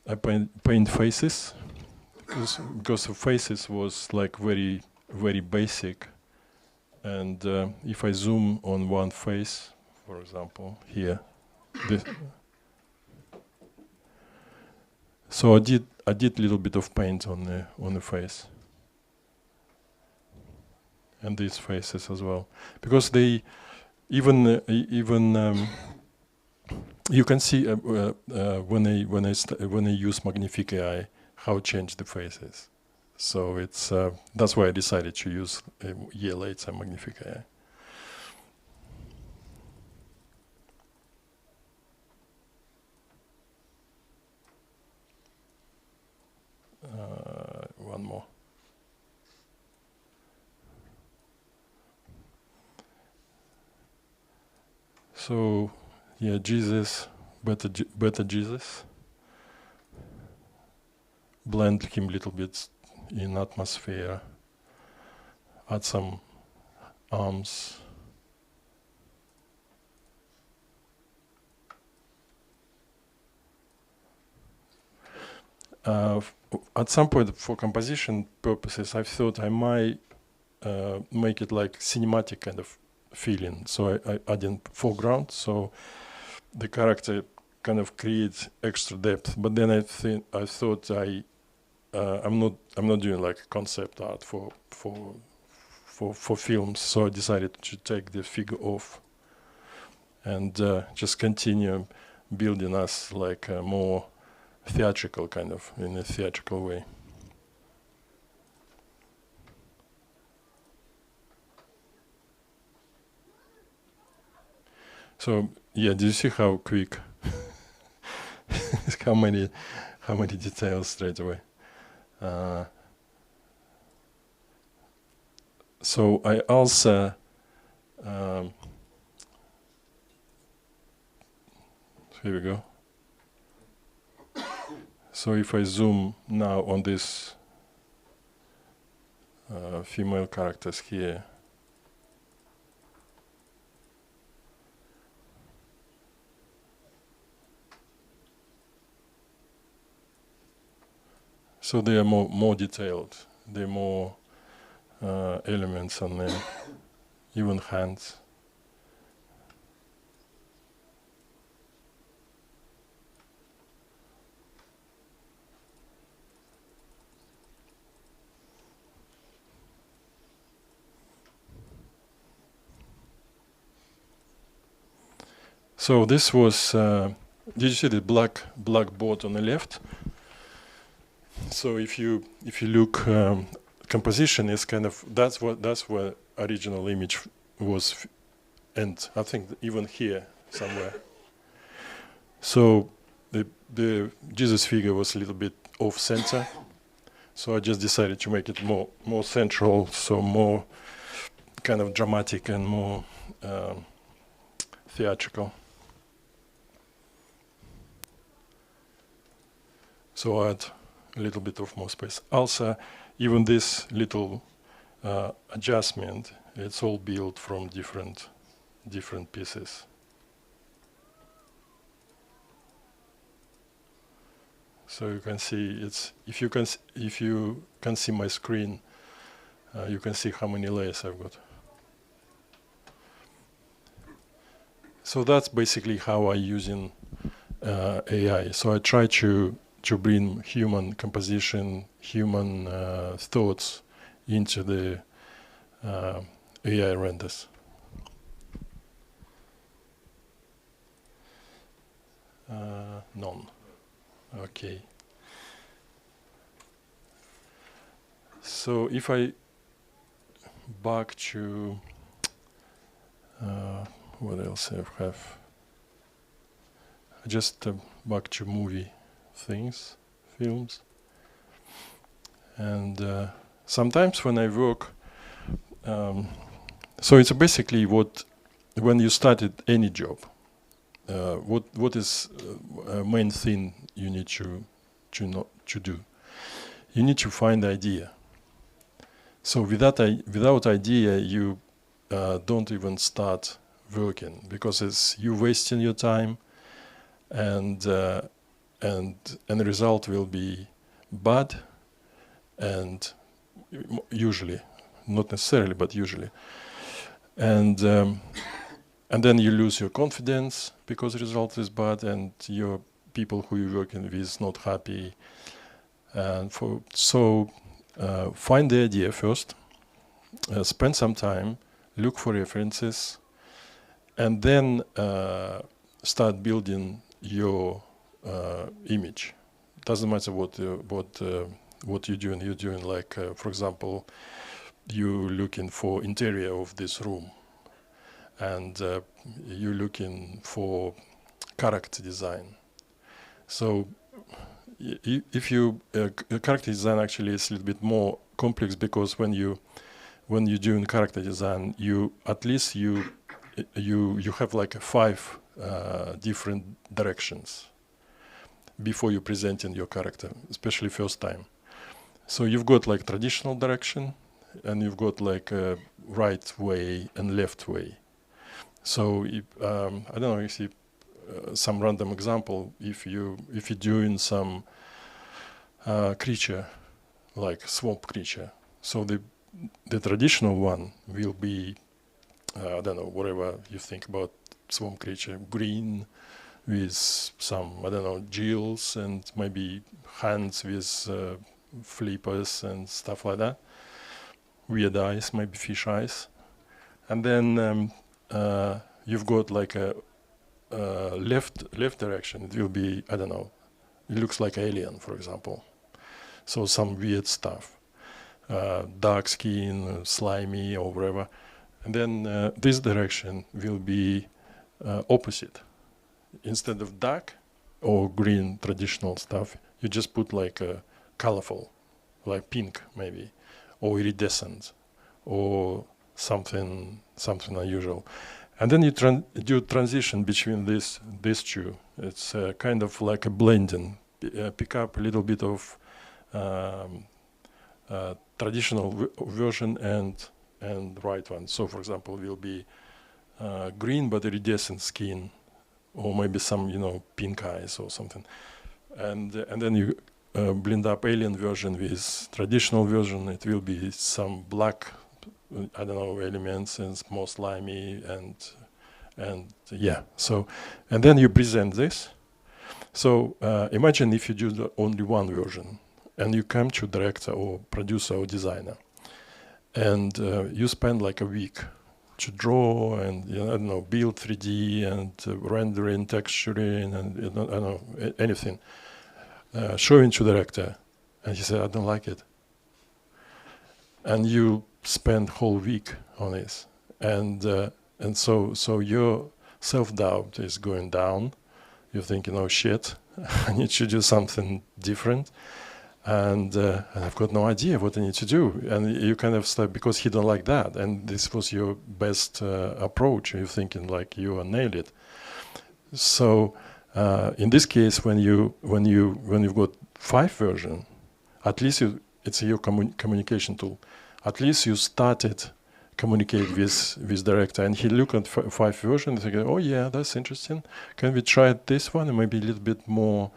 I paint faces, because the faces was like very basic, and if I zoom on one face, for example, here, so I did a little bit of paint on the face, and these faces as well, because they even you can see when I use Magnific AI how change the faces. So it's that's why I decided to use a year later Magnific AI. One more. So, yeah, Jesus, better Jesus. Blend him a little bit in atmosphere. Add some arms. At some point, for composition purposes, I thought I might make it like cinematic kind of feeling. So I add in foreground, so the character kind of creates extra depth. But then I thought I'm not doing like concept art for films. So I decided to take the figure off and just continue building us like a more theatrical kind of, in a theatrical way. So yeah, do you see how quick, how many details straight away? So I also here we go. So if I zoom now on this female characters here, so they are more detailed. There are more elements on them, even hands. So this was. Did you see the black board on the left? So if you look, composition is kind of that's where original image was, and I think even here somewhere. So the Jesus figure was a little bit off center, so I just decided to make it more central, so more kind of dramatic and more theatrical. So I add a little bit of more space. Also, even this little adjustment, it's all built from different pieces. So you can see it's if you can see my screen, you can see how many layers I've got. So that's basically how I'm using AI. So I try to to bring human composition, human thoughts into the AI renders. None. Okay. So if I back to what else I have? Just back to movie things, films, and sometimes when I work, so it's basically what when you started any job. What is main thing you need to do? You need to find the idea. So without idea, you don't even start working, because it's you wasting your time, and the result will be bad, and usually, not necessarily, but usually, and then you lose your confidence because the result is bad, and your people who you're working with is not happy. And find the idea first, spend some time, look for references, and then start building your image. Doesn't matter what you're doing. You're doing like, for example, you're looking for interior of this room, and you're looking for character design. So if you character design actually is a little bit more complex, because when you're doing character design, you at least you have like 5 different directions before you presenting your character, especially first time. So you've got like traditional direction, and you've got like a right way and left way. So if, I don't know, you see some random example. If you're doing some creature, like swamp creature, so the traditional one will be I don't know, whatever you think about swamp creature, green with some, I don't know, gills and maybe hands with flippers and stuff like that. Weird eyes, maybe fish eyes. And then you've got like a left direction. It will be, I don't know, it looks like alien, for example. So some weird stuff, dark skin, slimy or whatever. And then this direction will be opposite. Instead of dark or green traditional stuff, you just put like a colorful, like pink maybe, or iridescent, or something unusual. And then you do transition between these two. It's kind of like a blending. Pick up a little bit of traditional version and right one. So, for example, will be green but iridescent skin, or maybe some pink eyes or something. And then you blend up alien version with traditional version. It will be some black, I don't know, elements and more slimy and yeah. So, and then you present this. So imagine if you do only one version, and you come to director or producer or designer, and you spend like a week to draw and I don't know, build 3D and rendering, texturing, and I don't know, anything. Showing to director, and he said, "I don't like it." And you spend whole week on this, and so your self-doubt is going down. You're thinking, "Oh shit, I need to do something different." And I've got no idea what I need to do. And you kind of start, because he don't like that, and this was your best approach. You're thinking like you nailed it. So in this case, when you've got 5 versions, at least it's your communication tool. At least you started communicate with director, and he look at 5 versions and think, "Oh yeah, that's interesting. Can we try this one? And maybe a little bit more.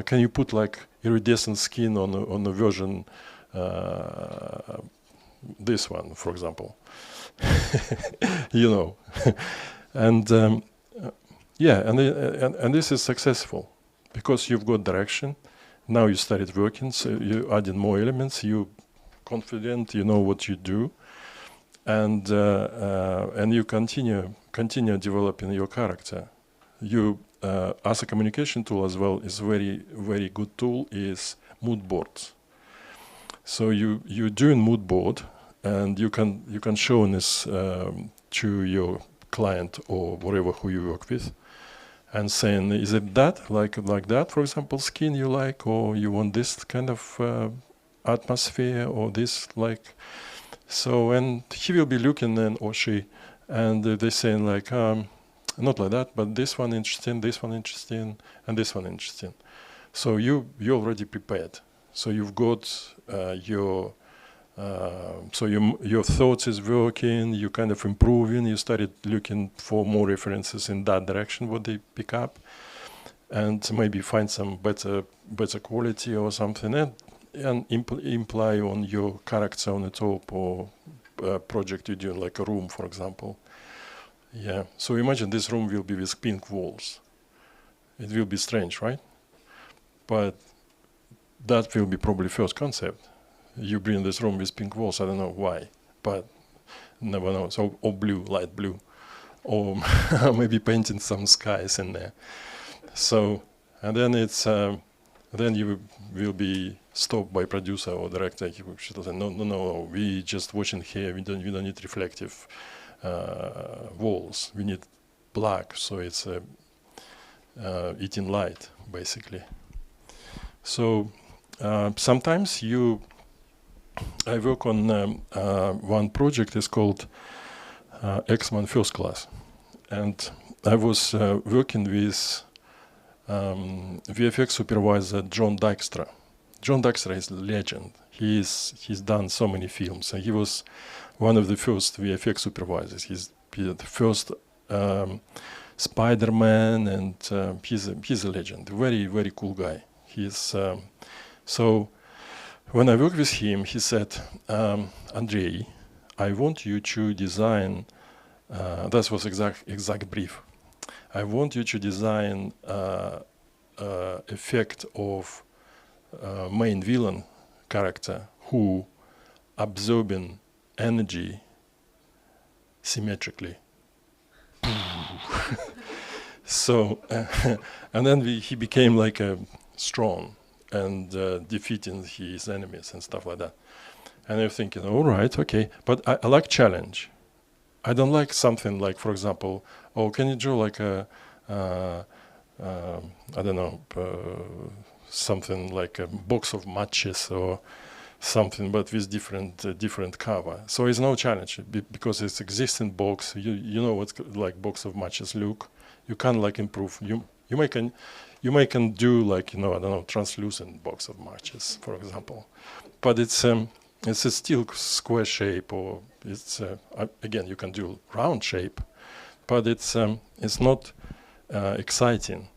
Can you put like iridescent skin on the version, this one, for example?" And yeah, and this is successful because you've got direction, now you started working, so you added more elements, you confident, you know what you do, and you continue developing your character. You as a communication tool as well is very good tool is mood boards. So you do a mood board, and you can show this to your client or whatever who you work with, and saying, is it that like that, for example, skin you like, or you want this kind of atmosphere, or this like. So, and he will be looking then, or she, and they're saying like, not like that, but this one interesting, this one interesting, and this one interesting. So you're already prepared. So you've got your thoughts is working, you kind of improving, you started looking for more references in that direction, what they pick up, and maybe find some better quality or something, and imply on your character on the top, or project you're doing, like a room, for example. Yeah, so imagine this room will be with pink walls. It will be strange, right? But that will be probably first concept. You bring this room with pink walls, I don't know why, but never know. So, or blue, light blue, or maybe painting some skies in there. So, and then it's then you will be stopped by producer or director. She doesn't. No. We just watching here. We don't need reflective walls. We need black, so it's eating light basically. So sometimes I work on one project is called X-Men First Class, and I was working with VFX supervisor John Dykstra. John Dykstra is a legend. He's done so many films, and he was one of the first VFX supervisors. He's the first Spider-Man, and he's a legend. Very cool guy. He's so when I worked with him, he said, Andreï, I want you to design. That was exact brief. I want you to design effect of main villain character who absorbing energy symmetrically. So, and then he became like a strong and defeating his enemies and stuff like that. And I'm thinking, all right, okay, but I like challenge. I don't like something like, for example, oh, can you draw like a, I don't know, something like a box of matches or something, but with different cover. So it's no challenge because it's existing box. You know what's like box of matches look. You can't like improve. You may can do like, I don't know, translucent box of matches, for example, but it's a still square shape, or it's again you can do round shape, but it's not exciting.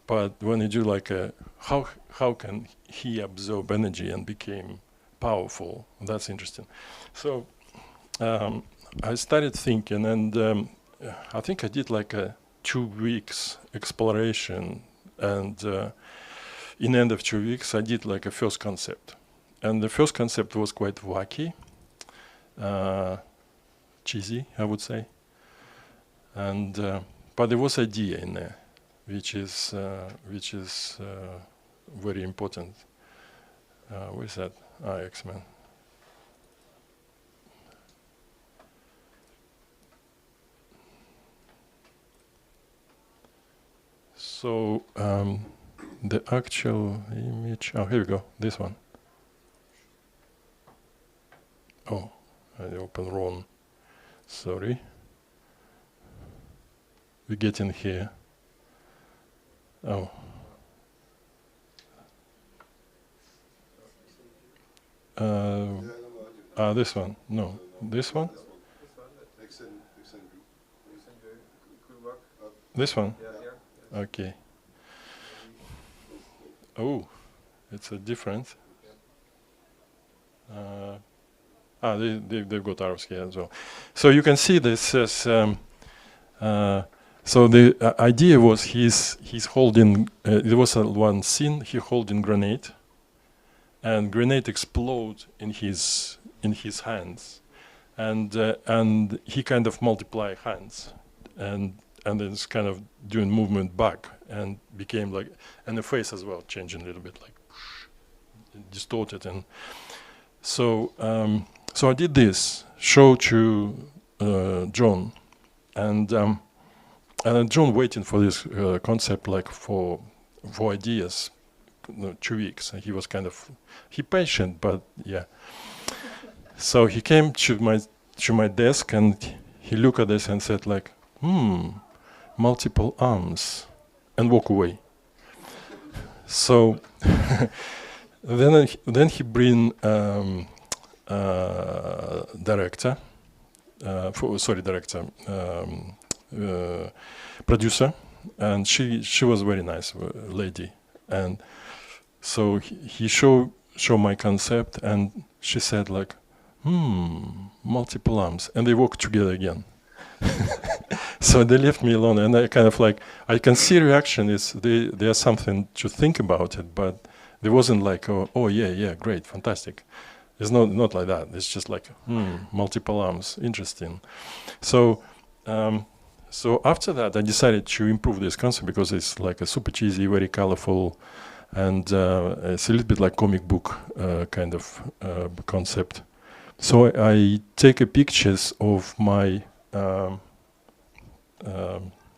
But when you do like how can he absorb energy and became powerful? That's interesting. So I started thinking, and I think I did like a 2 weeks exploration, and in the end of 2 weeks I did like a first concept, and the first concept was quite wacky, cheesy, I would say, and but there was idea in there, which is very important. Where is that? X-Men. So the actual image. Oh, here we go. This one. Oh, I open Ronde. Sorry. We get in here. Oh. This one. No, this one. This one. Okay. Oh, it's a different. They've got arrows here as well. So you can see this as. So the idea was he's holding. There was one scene he holding grenade, and grenade explode in his hands, and he kind of multiply hands, and then it's kind of doing movement back, and became like, and the face as well changing a little bit, like distorted, and so I did this show to John, and John waiting for this concept like for ideas, 2 weeks, and he was kind of patient, but yeah. So he came to my desk and he looked at this and said like, multiple arms, and walk away. So then he bring director, producer, and she was very nice lady, and so he show my concept, and she said like, multiple arms, and they walked together again. So they left me alone, and I kind of like, I can see reaction is there's something to think about it, but there wasn't like, oh yeah, great, fantastic. It's not like that. It's just like, multiple arms, interesting. So after that, I decided to improve this concept because it's like a super cheesy, very colorful, and it's a little bit like comic book kind of concept. So I take pictures of my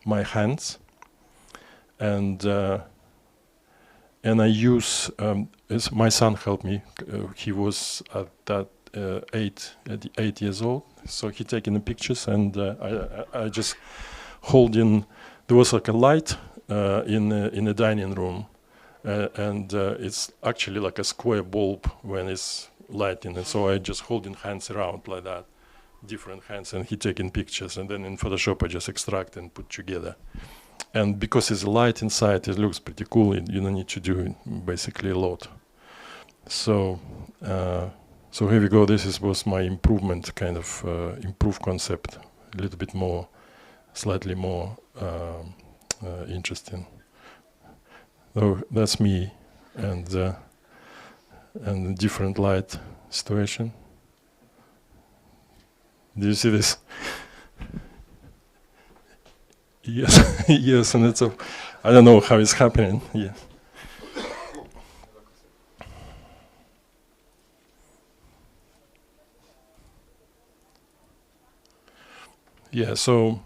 my hands, and I use my son helped me. He was at that 8 years old, so he taking the pictures, and I just holding. There was like a light in the dining room, and it's actually like a square bulb when it's lighting, and so I just holding hands around like that, different hands, and he taking pictures, and then in Photoshop I just extract and put together. And because it's light inside, it looks pretty cool. You don't need to do basically a lot. So here we go. This was my improvement, kind of improved concept, a little bit more, slightly more interesting. So that's me, and different light situation. Do you see this? Yes, yes, and it's I don't know how it's happening. Yeah. Yeah. So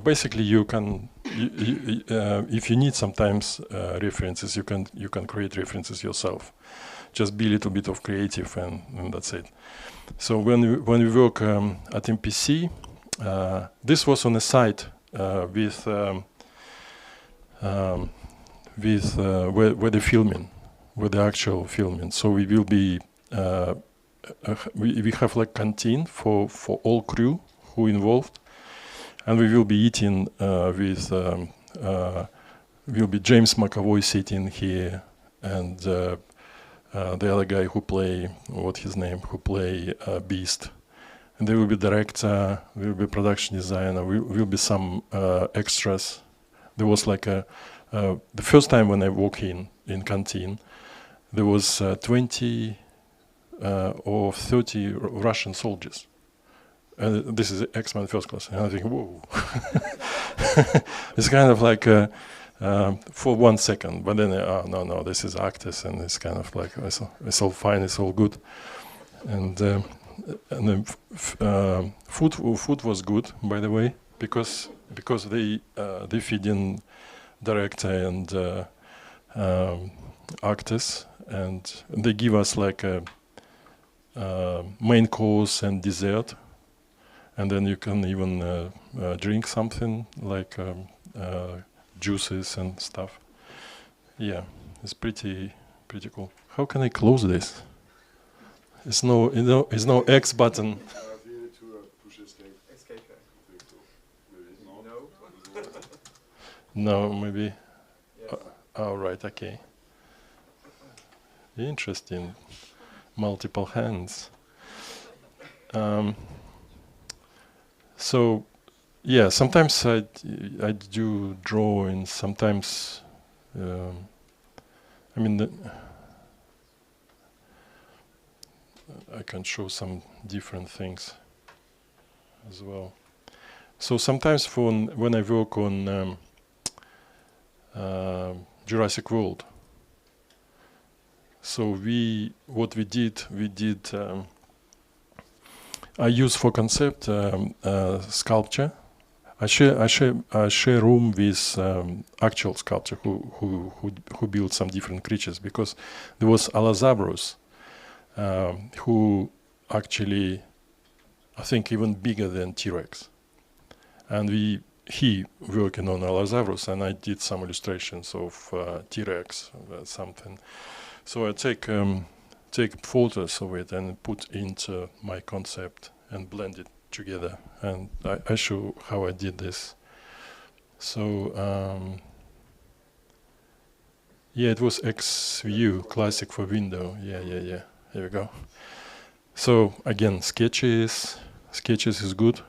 basically, you can, if you need sometimes references, you can create references yourself. Just be a little bit of creative, and that's it. So when we work at MPC. This was on a site with where the filming, where the actual filming. So we will be we have like canteen for all crew who involved, and we will be eating with will be James McAvoy sitting here, and the other guy who play who play Beast. And there will be director, there will be production designer, will be some extras. There was like the first time when I walk in canteen, there was 20 or 30 Russian soldiers. And this is X-Men First Class. And I think, whoa. It's kind of like for 1 second, but then, no, this is actors, and it's kind of like, it's all fine, it's all good. And the food was good, by the way, because they feed in director and actors, and they give us like a main course and dessert, and then you can even drink something like juices and stuff. Yeah, it's pretty cool. How can I close this? It's no X button. You need to push escape. Escape. Maybe. No, maybe. Yes. Oh, right, okay. Interesting. Multiple hands. So, yeah, sometimes I do drawings. Sometimes, I mean, I can show some different things as well. So sometimes when I work on Jurassic World, so what we did, I use for concept sculpture. I share room with actual sculptor who built some different creatures, because there was Allosaurus who actually, I think, even bigger than T-Rex, and he working on Allosaurus, and I did some illustrations of T-Rex something. So I take photos of it and put into my concept and blend it together, and I show how I did this. So yeah, it was XView classic for window. Yeah. Here we go. So again, sketches is good.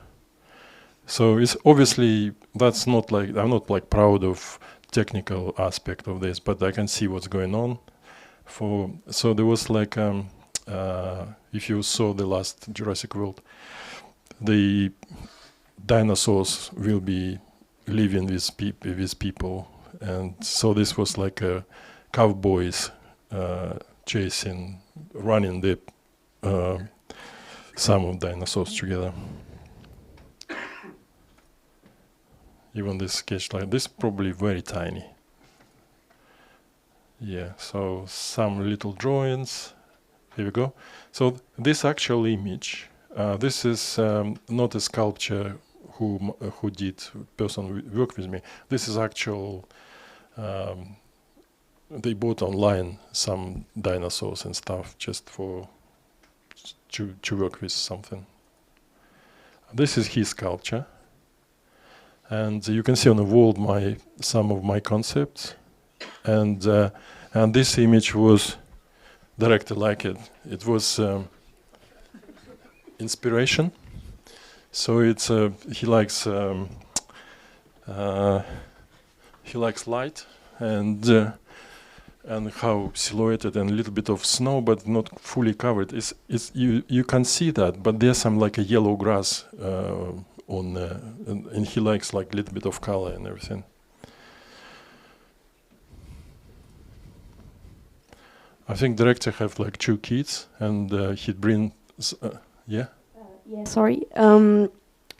So it's obviously, that's not like, I'm not like proud of technical aspect of this, but I can see what's going on. So there was like if you saw the last Jurassic World, the dinosaurs will be living with people, and so this was like a cowboys running the some of dinosaurs together. Even this sketch like this, probably very tiny. Yeah, so some little drawings. Here we go. So this actual image, this is not a sculpture who did person work with me. This is actual. They bought online some dinosaurs and stuff just for to work with something. This is his sculpture, and you can see on the wall some of my concepts, and this image was directly like it. It was inspiration. So it's he likes light and how silhouetted and a little bit of snow, but not fully covered. You can see that, but there's some like a yellow grass and he likes like a little bit of color and everything. I think director have like 2 kids, and he'd bring yeah. Yeah, sorry.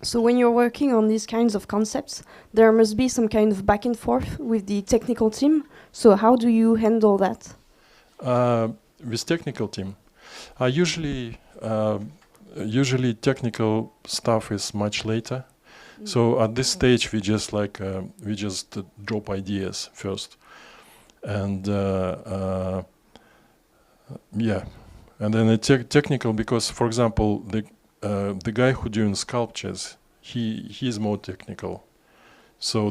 So when you're working on these kinds of concepts, there must be some kind of back and forth with the technical team. So how do you handle that? With technical team, usually technical stuff is much later. So at this stage, we just drop ideas first, and yeah, and then technical, because for example the guy who doing sculptures, he's more technical. So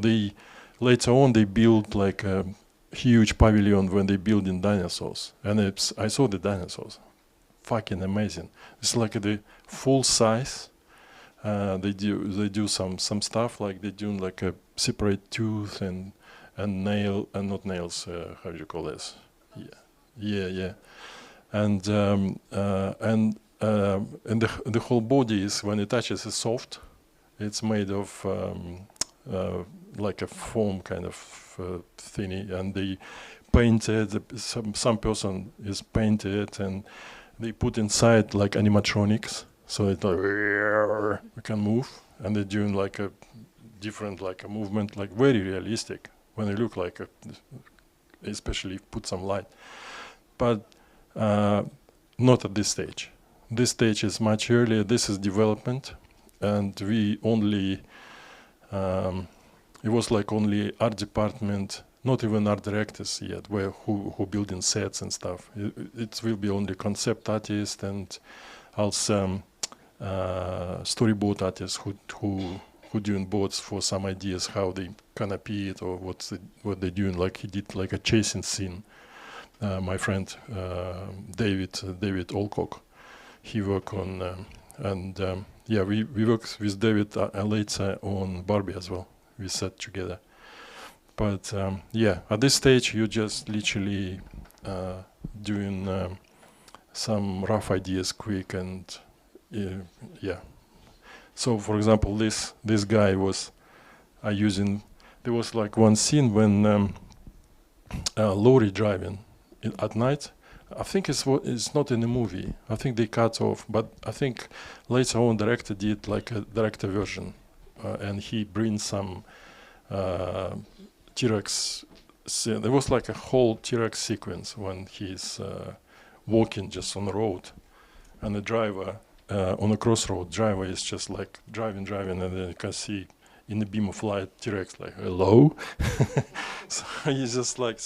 later on they build like a huge pavilion when they building dinosaurs, and I saw the dinosaurs, fucking amazing. It's like the full size. They do some stuff like they do like a separate tooth and nail and not nails. How do you call this? Yeah. And the whole body is, when it touches, is soft. It's made of like a foam kind of thingy, and they painted. Some person is painted, and they put inside like animatronics, so it we can move, and they're doing like a different like a movement, like very realistic when they look like especially put some light, but not at this stage. This stage is much earlier. This is development, and we only it was like only art department, not even art directors yet, who building sets and stuff. It will be only concept artists and also storyboard artists who doing boards for some ideas how they canopy it or what they're doing. Like he did like a chasing scene. My friend David Alcock, he worked on yeah, we worked with David later on Barbie as well. We sat together, but yeah, at this stage you just literally doing some rough ideas quick, and yeah. So, for example, this guy was using. There was like one scene when lorry driving at night. I think it's not in the movie. I think they cut off, but I think later on director did like a director version, and he brings some T-Rex. There was like a whole T-Rex sequence when he's walking just on the road, and the driver on a crossroad. Driver is just like driving, and then you can see in the beam of light T-Rex like hello. So he's just like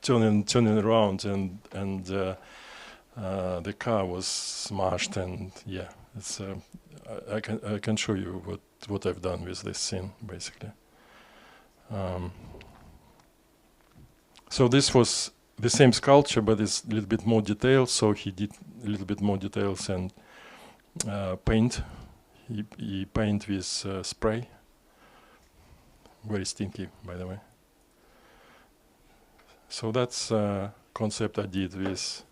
turning around, and the car was smashed, and yeah, it's I can show you what I've done with this scene basically. So this was the same sculpture, but it's a little bit more detailed. So he did a little bit more details and paint. He paint with spray. Very stinky, by the way. So that's a concept I did with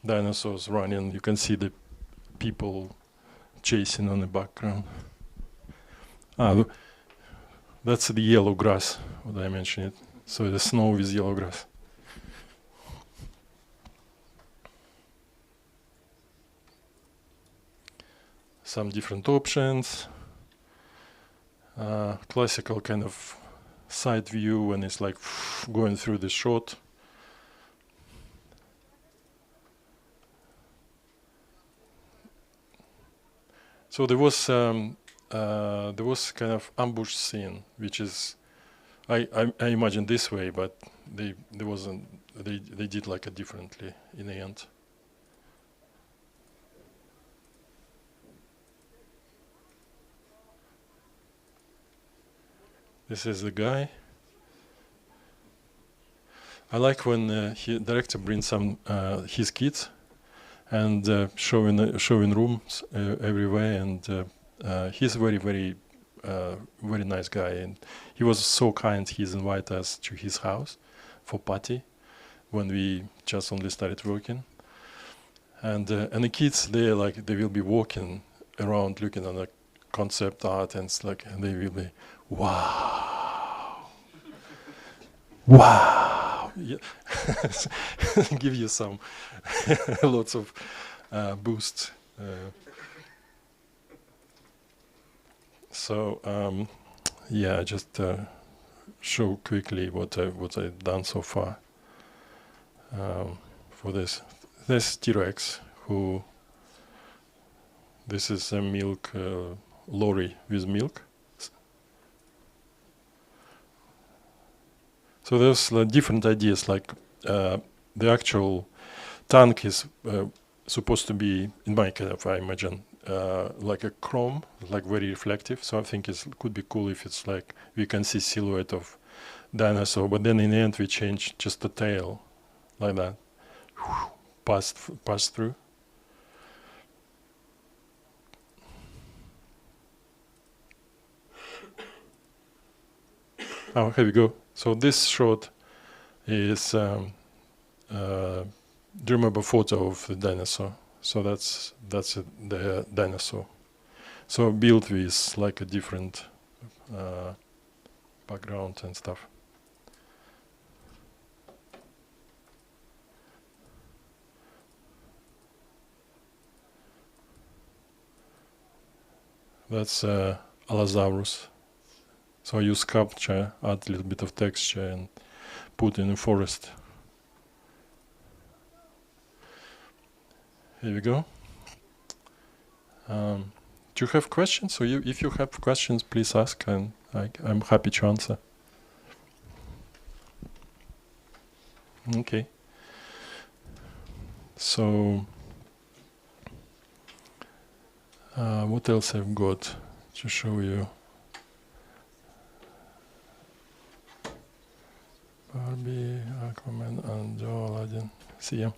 dinosaurs running. You can see the people chasing on the background. Look, that's the yellow grass, what I mentioned. So the snow with yellow grass. Some different options. Classical kind of side view when it's like going through the shot. So there was kind of ambush scene, which is I imagine this way, but they did like it differently in the end. This is the guy. I like when director brings some his kids and showing rooms everywhere, and he's very very nice guy, and he was so kind. He's invited us to his house for party when we just only started working, and the kids they will be walking around looking at the concept art, and it's like and they will be wow. Yeah. Give you some lots of boost. So yeah, just show quickly what I've done so far for this. This T-Rex who. This is a milk lorry with milk. So there's different ideas, like the actual tank is supposed to be, in my kind of, I imagine, like a chrome, like very reflective. So I think it could be cool if it's like we can see silhouette of dinosaur, but then in the end we change just the tail, like that, pass through. Oh, here we go. So this shot is dreamable photo of the dinosaur. So that's the dinosaur. So built with like a different background and stuff. That's Allosaurus. So I use sculpture, add a little bit of texture, and put in a forest. Here we go. Do you have questions? So if you have questions, please ask, and I'm happy to answer. Okay. So what else I've got to show you? Barbie, Aquaman, and Aladdin. See ya.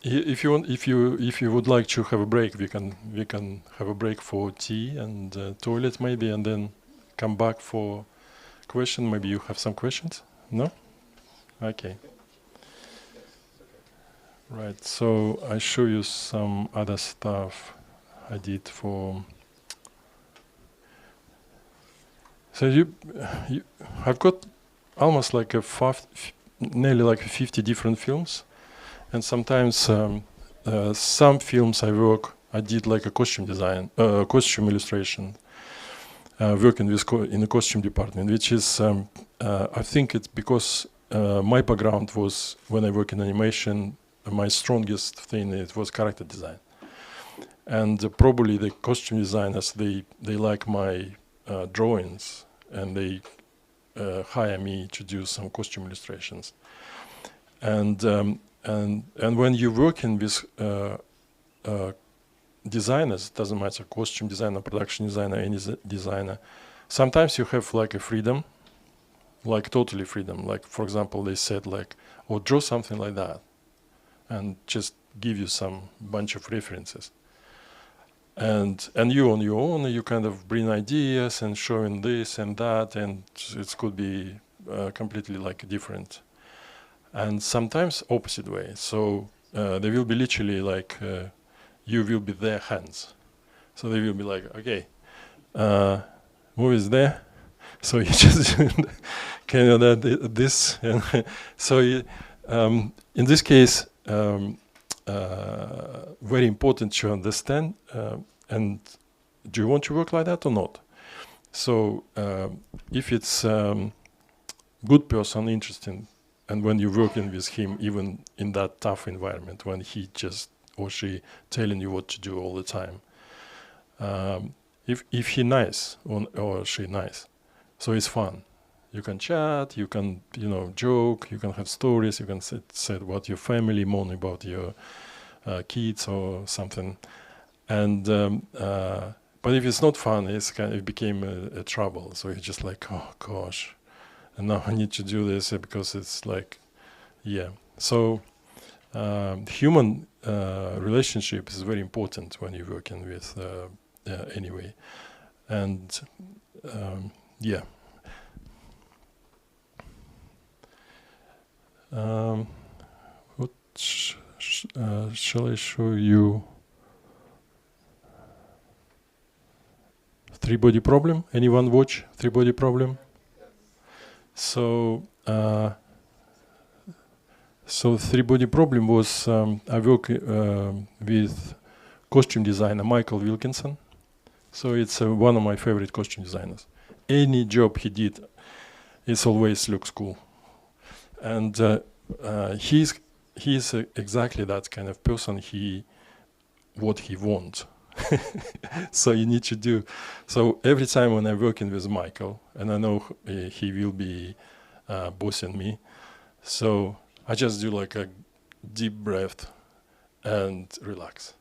If you want, if you would like to have a break, we can have a break for tea and toilet maybe, and then come back for question. Maybe you have some questions. No? Okay. Right. So I show you some other stuff I did for. So I've got almost like nearly like 50 different films. And sometimes some films I did like a costume design, costume illustration, working in the costume department, which is, I think it's because my background was, when I work in animation, my strongest thing, it was character design. And probably the costume designers, they like my drawings, and they hire me to do some costume illustrations. And when you're working with designers, doesn't matter, costume designer, production designer, any designer, sometimes you have like a freedom, like totally freedom. Like, for example, they said like, oh, draw something like that, and just give you some bunch of references. And you on your own, you kind of bring ideas and showing this and that, and it could be completely like different. And sometimes opposite way. So they will be literally like, you will be their hands. So they will be like, okay, who is there? So you just can you do this? And so in this case, very important to understand. And do you want to work like that or not? So if it's good person, interesting. And when you're working with him, even in that tough environment, when he just or she telling you what to do all the time, if he nice or she nice, so it's fun. You can chat, you can joke, you can have stories, you can say about your family, moan about your kids or something. And but if it's not fun, it became a trouble. So it's just like, oh gosh. And now I need to do this because it's like, yeah. So human relationship is very important when you're working with anyway. And yeah. What shall I show you? Three-body problem. Anyone watch Three-body Problem? So Three-body problem was I work with costume designer Michael Wilkinson. So it's one of my favorite costume designers. Any job he did, it always looks cool. And he's exactly that kind of person. What he wants. So you need to do. So every time when I'm working with Michael, and I know he will be bossing me, so I just do like a deep breath and relax,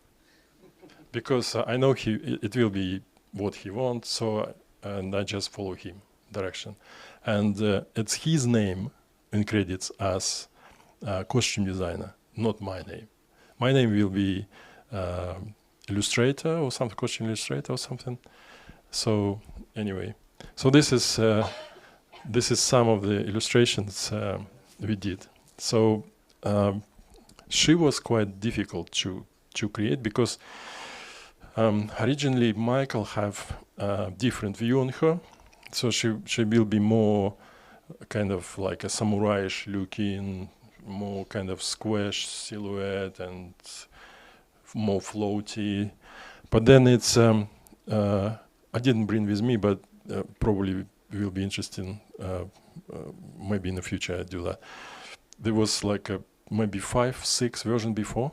because I know it will be what he wants. So and I just follow him direction, and it's his name in credits as costume designer, not my name. My name will be illustrator or something, costume illustrator or something. So anyway, so this is some of the illustrations we did. So she was quite difficult to create, because originally Michael have a different view on her. So she will be more kind of like a samurai-ish looking, more kind of squash silhouette and more floaty. But then it's I didn't bring with me, but probably will be interesting. Maybe in the future I do that. There was like maybe 5-6 versions before,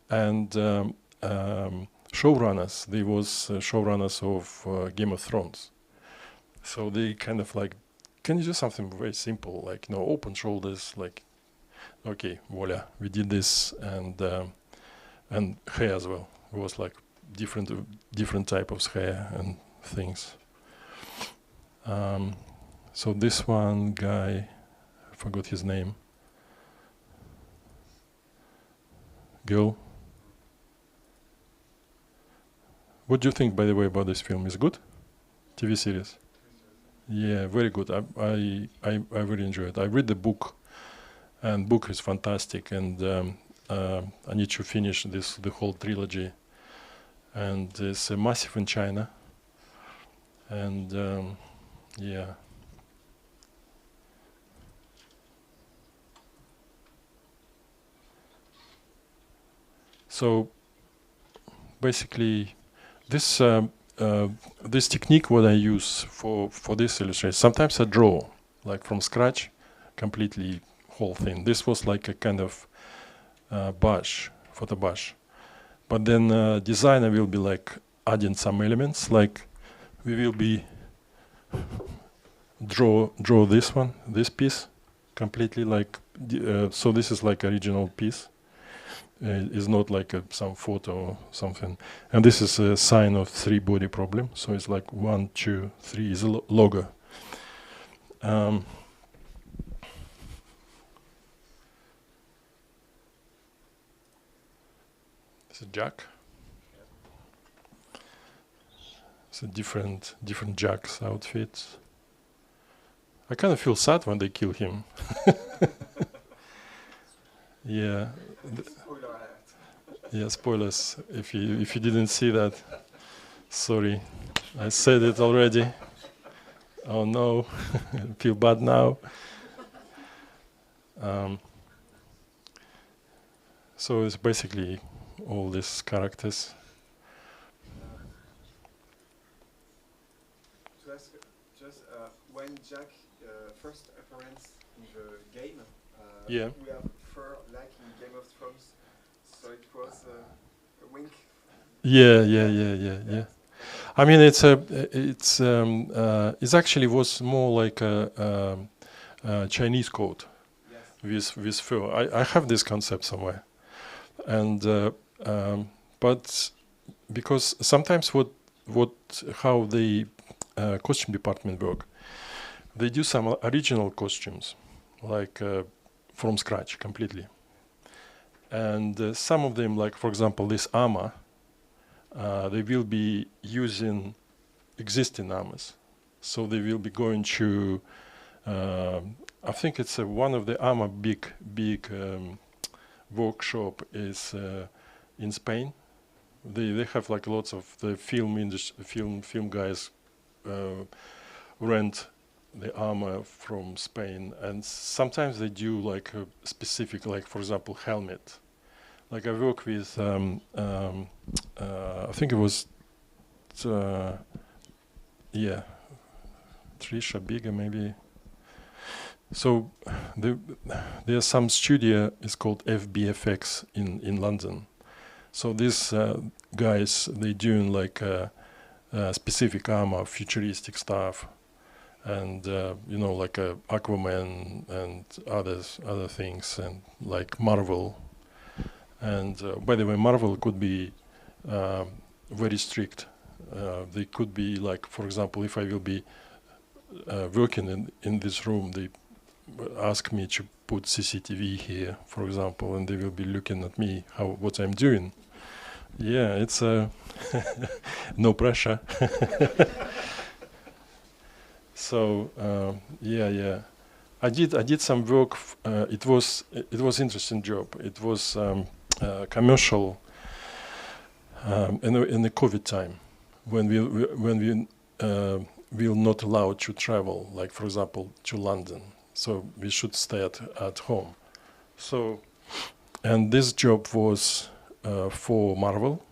and showrunners. They was showrunners of Game of Thrones. So they kind of like, can you do something very simple, like open shoulders, like, okay, voila, we did this, and hair as well. It was like different type of hair and things. So this one guy, I forgot his name. girl. What do you think, by the way, about this film? Is it good? TV series? Yeah, very good. I really enjoy it. I read the book, and book is fantastic. And I need to finish the whole trilogy. And it's massive in China. And yeah. So basically, this this technique what I use for this illustration. Sometimes I draw like from scratch, completely whole thing. This was like a kind of brush, photo brush. But then designer will be like adding some elements. Like we will be draw this one, this piece, completely like so. This is like original piece. It's not like some photo or something. And this is a sign of 3-body problem. So it's like 1, 2, 3 is a logo. It's a jack. It's a different Jack's outfits. I kind of feel sad when they kill him. Yeah. Yeah, spoilers. If you didn't see that, sorry, I said it already. Oh no, I feel bad now. So it's basically all these characters. To ask, just when Jack first appearance in the game, Yeah. we have fur like in Game of Thrones, so it was a wink. Yeah. I mean, it's actually was more like a Chinese code with fur. I have this concept somewhere, and but because sometimes how the costume department work, they do some original costumes, like from scratch completely. And some of them, like for example, this armor, they will be using existing armors. So they will be going to, I think it's one of the armor big workshop is in Spain. They have like lots of the film industry, film guys rent the armor from Spain, and sometimes they do like a specific, like for example, helmet. Like I work with, I think it was, Trisha Bigger maybe. So there's some studio is called FBFX in London. So these guys, they doing like specific armor, futuristic stuff. And like Aquaman and other things, and like Marvel. And by the way, Marvel could be very strict. They could be like, for example, if I will be working in this room, they ask me to put CCTV here, for example, and they will be looking at me what I'm doing. Yeah, it's no pressure. So yeah, I did some work. It was interesting job. It was commercial in the COVID time, when we were not allowed to travel, like for example to London. So we should stay at home. So, and this job was for Marvel,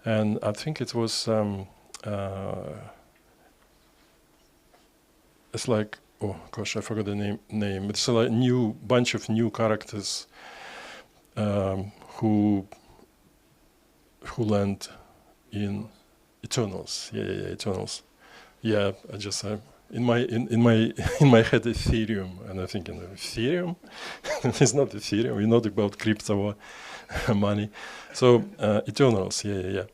and I think it was. It's like, oh gosh, I forgot the name. It's a bunch of new characters who land in Eternals. Yeah, Eternals. Yeah, I just in my head Ethereum, and I'm thinking Ethereum. It's not Ethereum. We're not about crypto or money. So Eternals. Yeah.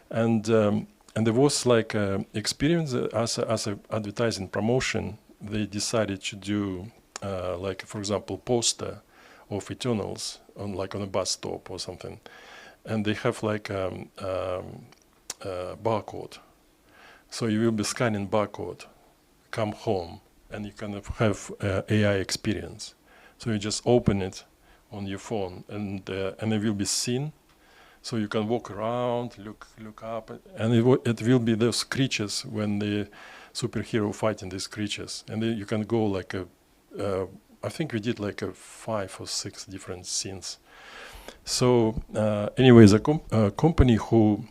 And there was like experience as a advertising promotion. They decided to do like, for example, poster of Eternals on like on a bus stop or something, and they have like barcode. So you will be scanning barcode, come home, and you kind of have AI experience. So you just open it on your phone, and it will be seen. So you can walk around, look up, and it will be those creatures when the superhero fighting these creatures, and then you can go like I think we did like 5 or 6 different scenes. So anyway, the company who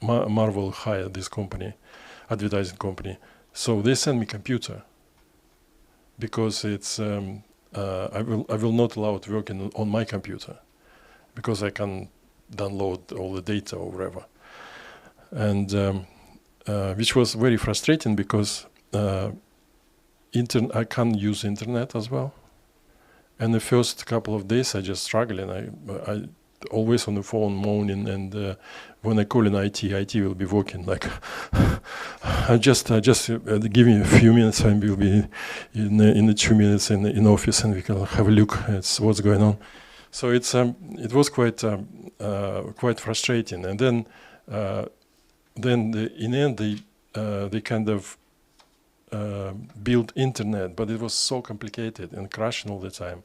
Marvel hired this company, advertising company. So they sent me computer because it's I will not allow it working on my computer because I can download all the data or whatever, and which was very frustrating because I can't use internet as well. And the first couple of days I just struggling. I always on the phone moaning, and when I call in IT will be working like I just give me a few minutes and we'll be in the 2 minutes in office and we can have a look at what's going on. So it was quite frustrating. And then in the end they kind of built internet, but it was so complicated and crashing all the time.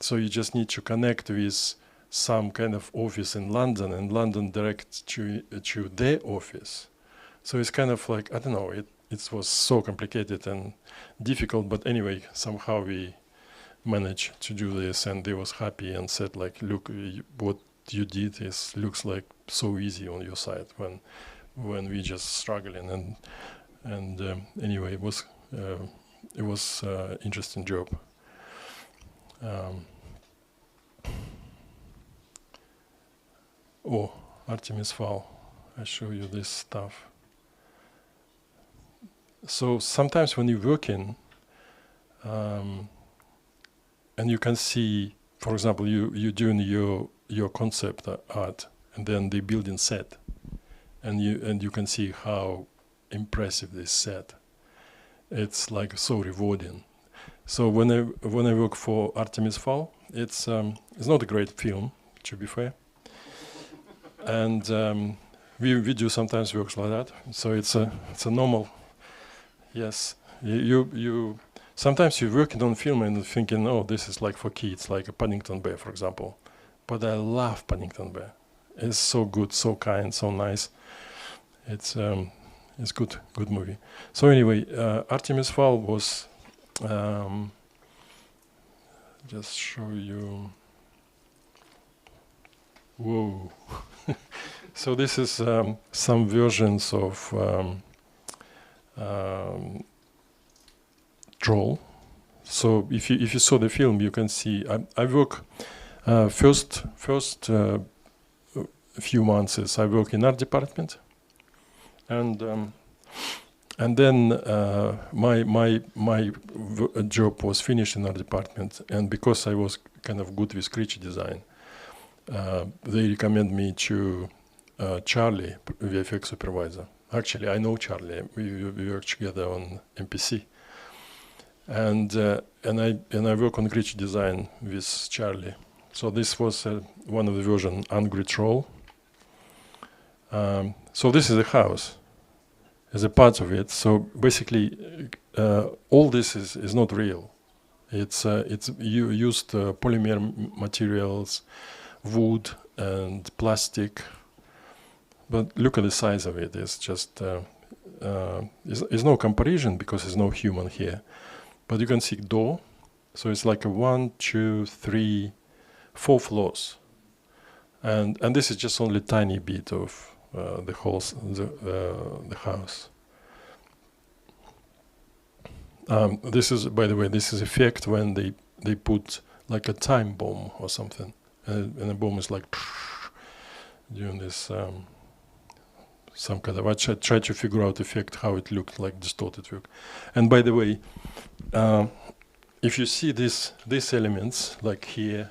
So you just need to connect with some kind of office in London, and London direct to their office. So it's kind of like, I don't know, it was so complicated and difficult, but anyway, somehow we managed to do this, and they was happy and said like, look, what you did looks like so easy on your side when we just struggling, and anyway, it was interesting job. Oh, Artemis Fowl, I show you this stuff. So sometimes when you're working, and you can see, for example, you're doing your concept art, and then they building set, and you can see how impressive this set. It's like so rewarding. So when I work for Artemis Fowl, it's not a great film, to be fair. And we do sometimes works like that. So it's a normal. Yes, you sometimes you're working on film and thinking, oh, this is like for kids, like a Paddington Bear, for example. But I love Paddington Bear. It's so good, so kind, so nice. It's good movie. So anyway, Artemis Fowl was just show you. Whoa. So this is some versions of Troll. So if you saw the film, you can see I work first few months I work in art department, and then my job was finished in art department, and because I was kind of good with creature design, they recommend me to Charlie, VFX supervisor. Actually, I know Charlie. We work together on MPC, and I work on creature design with Charlie. So this was one of the version, Angry Troll. So this is a house, as a part of it. So basically, all this is not real. It's you used polymer materials, wood and plastic. But look at the size of it. It's just there's no comparison because there's no human here. But you can see door. So it's like a 1, 2, 3, 4 floors, and this is just only tiny bit of the house. This is, by the way, this is effect when they put like a time bomb or something, and the bomb is like doing this. Some kind of, I try to figure out effect how it looked like distorted work. And by the way, if you see these elements like here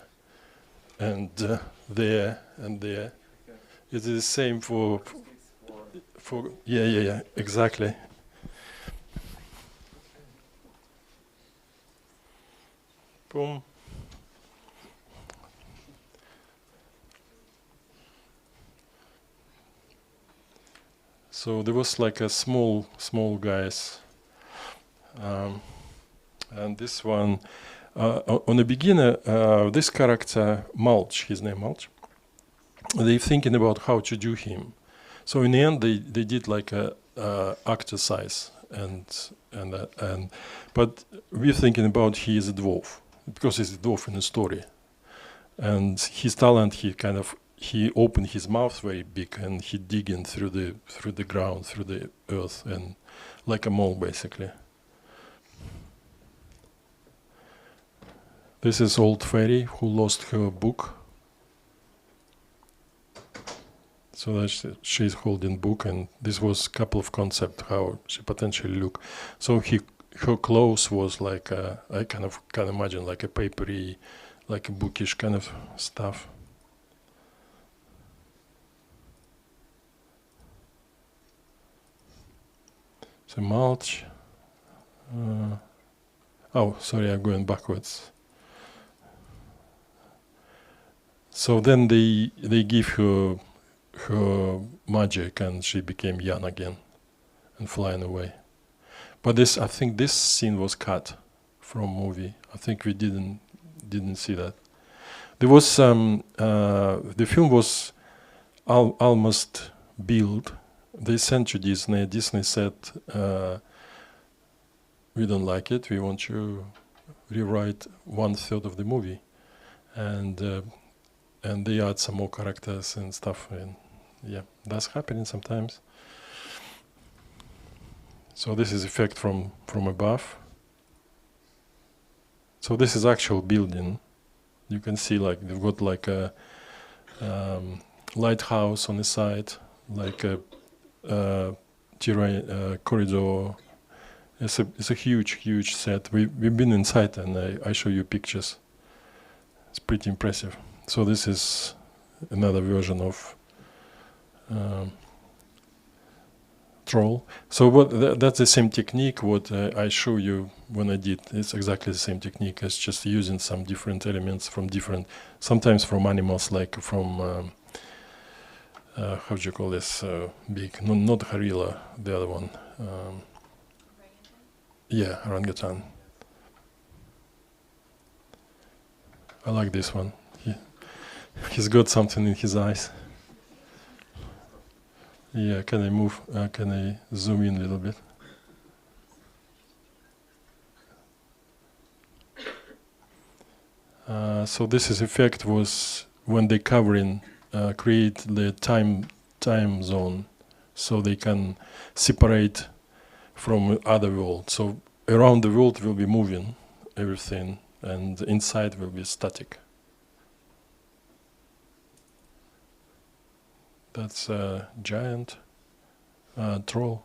and there and there, it is the same for yeah, exactly. Boom. So there was like a small guys, and this one on the beginner, this character Mulch, his name Mulch. They thinking about how to do him. So in the end, they did like a actor size, but we're thinking about he is a dwarf because he's a dwarf in the story, and his talent he opened his mouth very big and he digging through the ground, through the earth, and like a mole basically. This is old fairy who lost her book. So that she's holding book, and this was a couple of concepts how she potentially look. So her clothes was like I can imagine like a papery, like a bookish kind of stuff. So Mulch. Oh, sorry, I'm going backwards. So then they give her magic, and she became young again and flying away. But I think this scene was cut from movie. I think we didn't see that. There was the film was almost built. They sent to Disney. Disney said, we don't like it. We want to rewrite 1/3 of the movie, and they add some more characters and stuff. And yeah, that's happening sometimes. So this is effect from above. So this is actual building. You can see like they've got like a lighthouse on the side, like a corridor. It's a huge set. We've been inside, and I show you pictures. It's pretty impressive. So this is another version of troll. So that's the same technique what I show you when I did. It's exactly the same technique. It's just using some different elements from sometimes from animals, like from how do you call this big? No, not gorilla. The other one. Yeah, orangutan. I like this one. He's got something in his eyes. Yeah, can I move? Can I zoom in a little bit? So this effect was when they create the time zone, so they can separate from other world. So around the world will be moving everything, and inside will be static. That's a giant troll.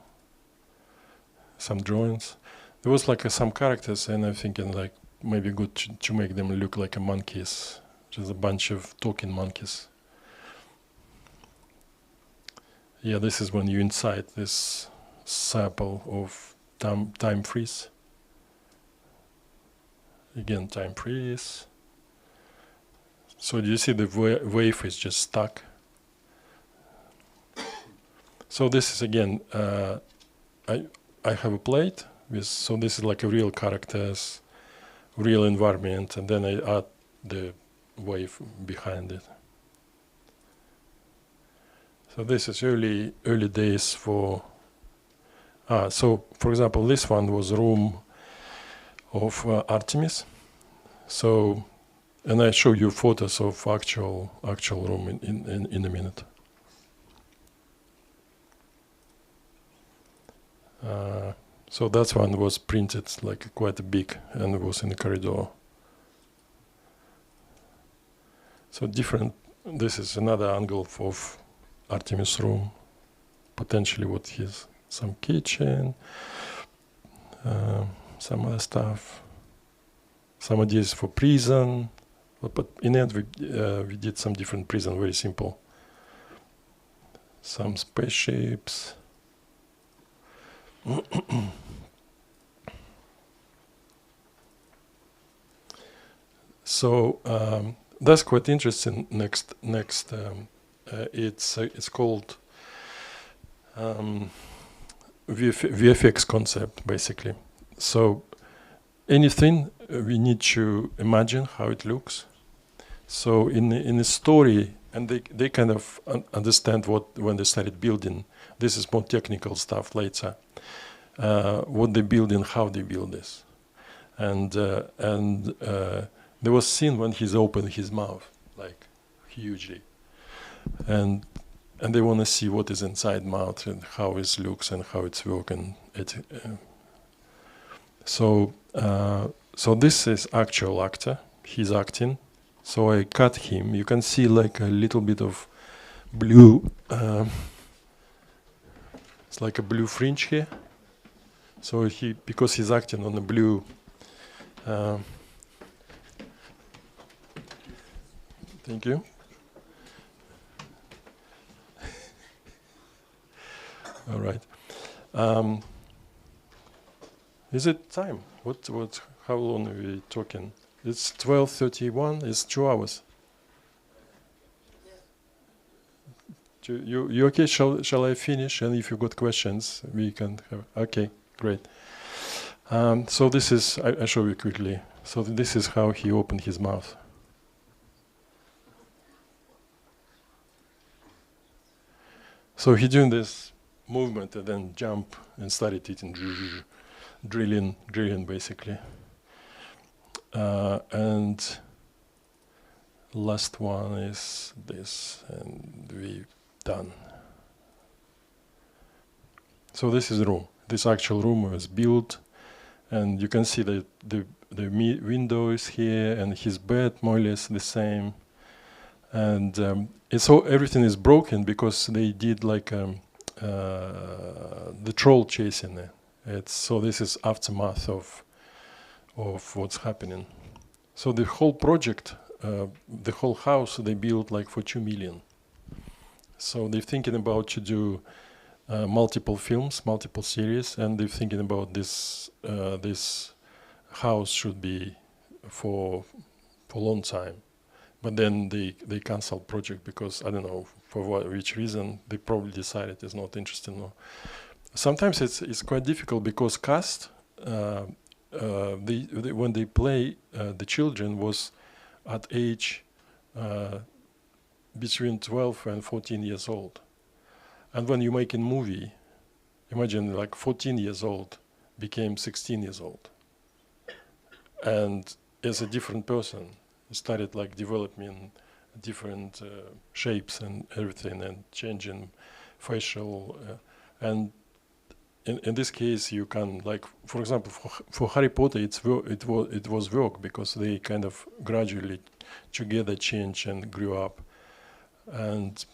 Some drawings. There was like some characters, and I'm thinking like maybe good to make them look like monkeys, just a bunch of talking monkeys. Yeah, this is when you're inside this sample of time freeze. Again, time freeze. So do you see the wave is just stuck? So this is again, I have a plate with, so this is like a real characters, real environment, and then I add the wave behind it. So this is early days for, so for example, this one was room of Artemis. So, and I show you photos of actual room in a minute. So that one was printed like quite big, and it was in the corridor. So different. This is another angle of Artemis room. Potentially, what is some kitchen, some other stuff, some ideas for prison. But in the end, we did some different prison, very simple. Some spaceships. So that's quite interesting. Next, it's called VFX concept, basically. So anything we need to imagine how it looks. So in a story, and they kind of understand what when they started building. This is more technical stuff later. What they build and how they build this, and there was scene when he's opened his mouth like hugely, and they want to see what is inside mouth and how it looks and how it's working. So this is actual actor. He's acting. So I cut him. You can see like a little bit of blue. It's like a blue fringe here. So because he's acting on the blue. Thank you. All right. Is it time? What? How long are we talking? It's 12:31. It's 2 hours. You okay? Shall I finish? And if you got questions, we can have. Okay, great. So this is. I show you quickly. So this is how he opened his mouth. So he doing this movement and then jump and started eating, drilling basically. And last one is this, and we're done. So this is the room. This actual room was built, and you can see that the window is here, and his bed more or less the same. And it's all, everything is broken because they did like the troll chasing it. So this is aftermath of what's happening. So the whole project, the whole house, they built like for 2 million. So they're thinking about to do multiple films, multiple series, and they're thinking about this house should be for a long time. But then they canceled project because I don't know for which reason. They probably decided it's not interesting. No. Sometimes it's quite difficult because cast when they play the children was at age between 12 and 14 years old, and when you make a movie, imagine like 14 years old became 16 years old, and as a different person. Started like developing different shapes and everything, and changing facial. And in this case, you can like, for example, for Harry Potter, it was work because they kind of gradually together changed and grew up, and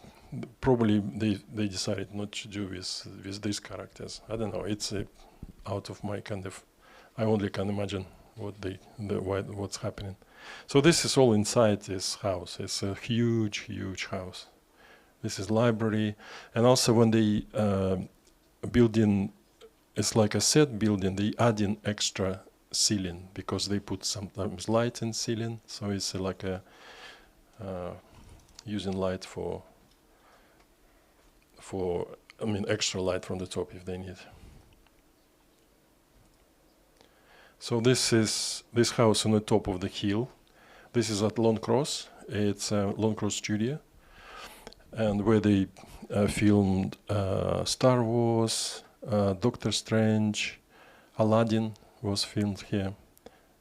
probably they decided not to do with these characters. I don't know. It's out of my kind of. I only can imagine what's happening. So this is all inside this house. It's a huge, huge house. This is library, and also when they building, it's like a set building. They add in extra ceiling because they put sometimes light in ceiling. So it's like a using light for extra light from the top if they need. So this is this house on the top of the hill. This is at Long Cross. It's a Long Cross studio, and where they filmed Star Wars, Doctor Strange, Aladdin was filmed here,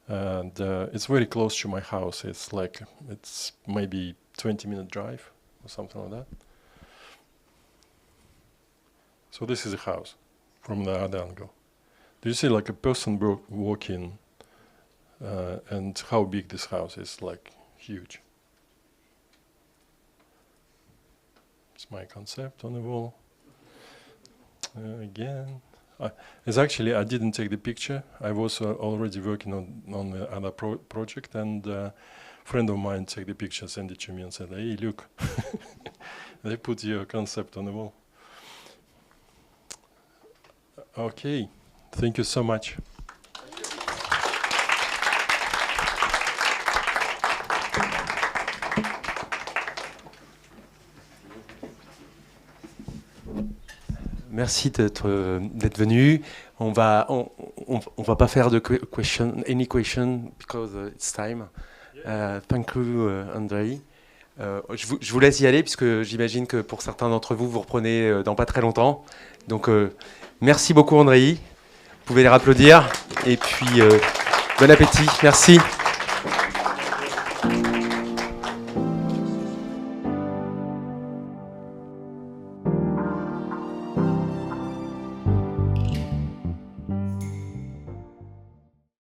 and it's very close to my house. It's maybe 20-minute drive or something like that. So this is a house from the other angle. Do you see like a person walking, and how big this house is? Like huge. It's my concept on the wall. Again, it's actually I didn't take the picture. I was already working on the other project, and a friend of mine took the picture, sent it to me, and said, "Hey, look, they put your concept on the wall." Okay. Thank you so much. Merci d'être venu. On va pas faire de any question because it's time. Thank you, Andreï. Je vous laisse y aller puisque j'imagine que pour certains d'entre vous, vous reprenez dans pas très longtemps. Donc, merci beaucoup, Andreï. Vous pouvez les applaudir. Et puis, bon appétit. Merci.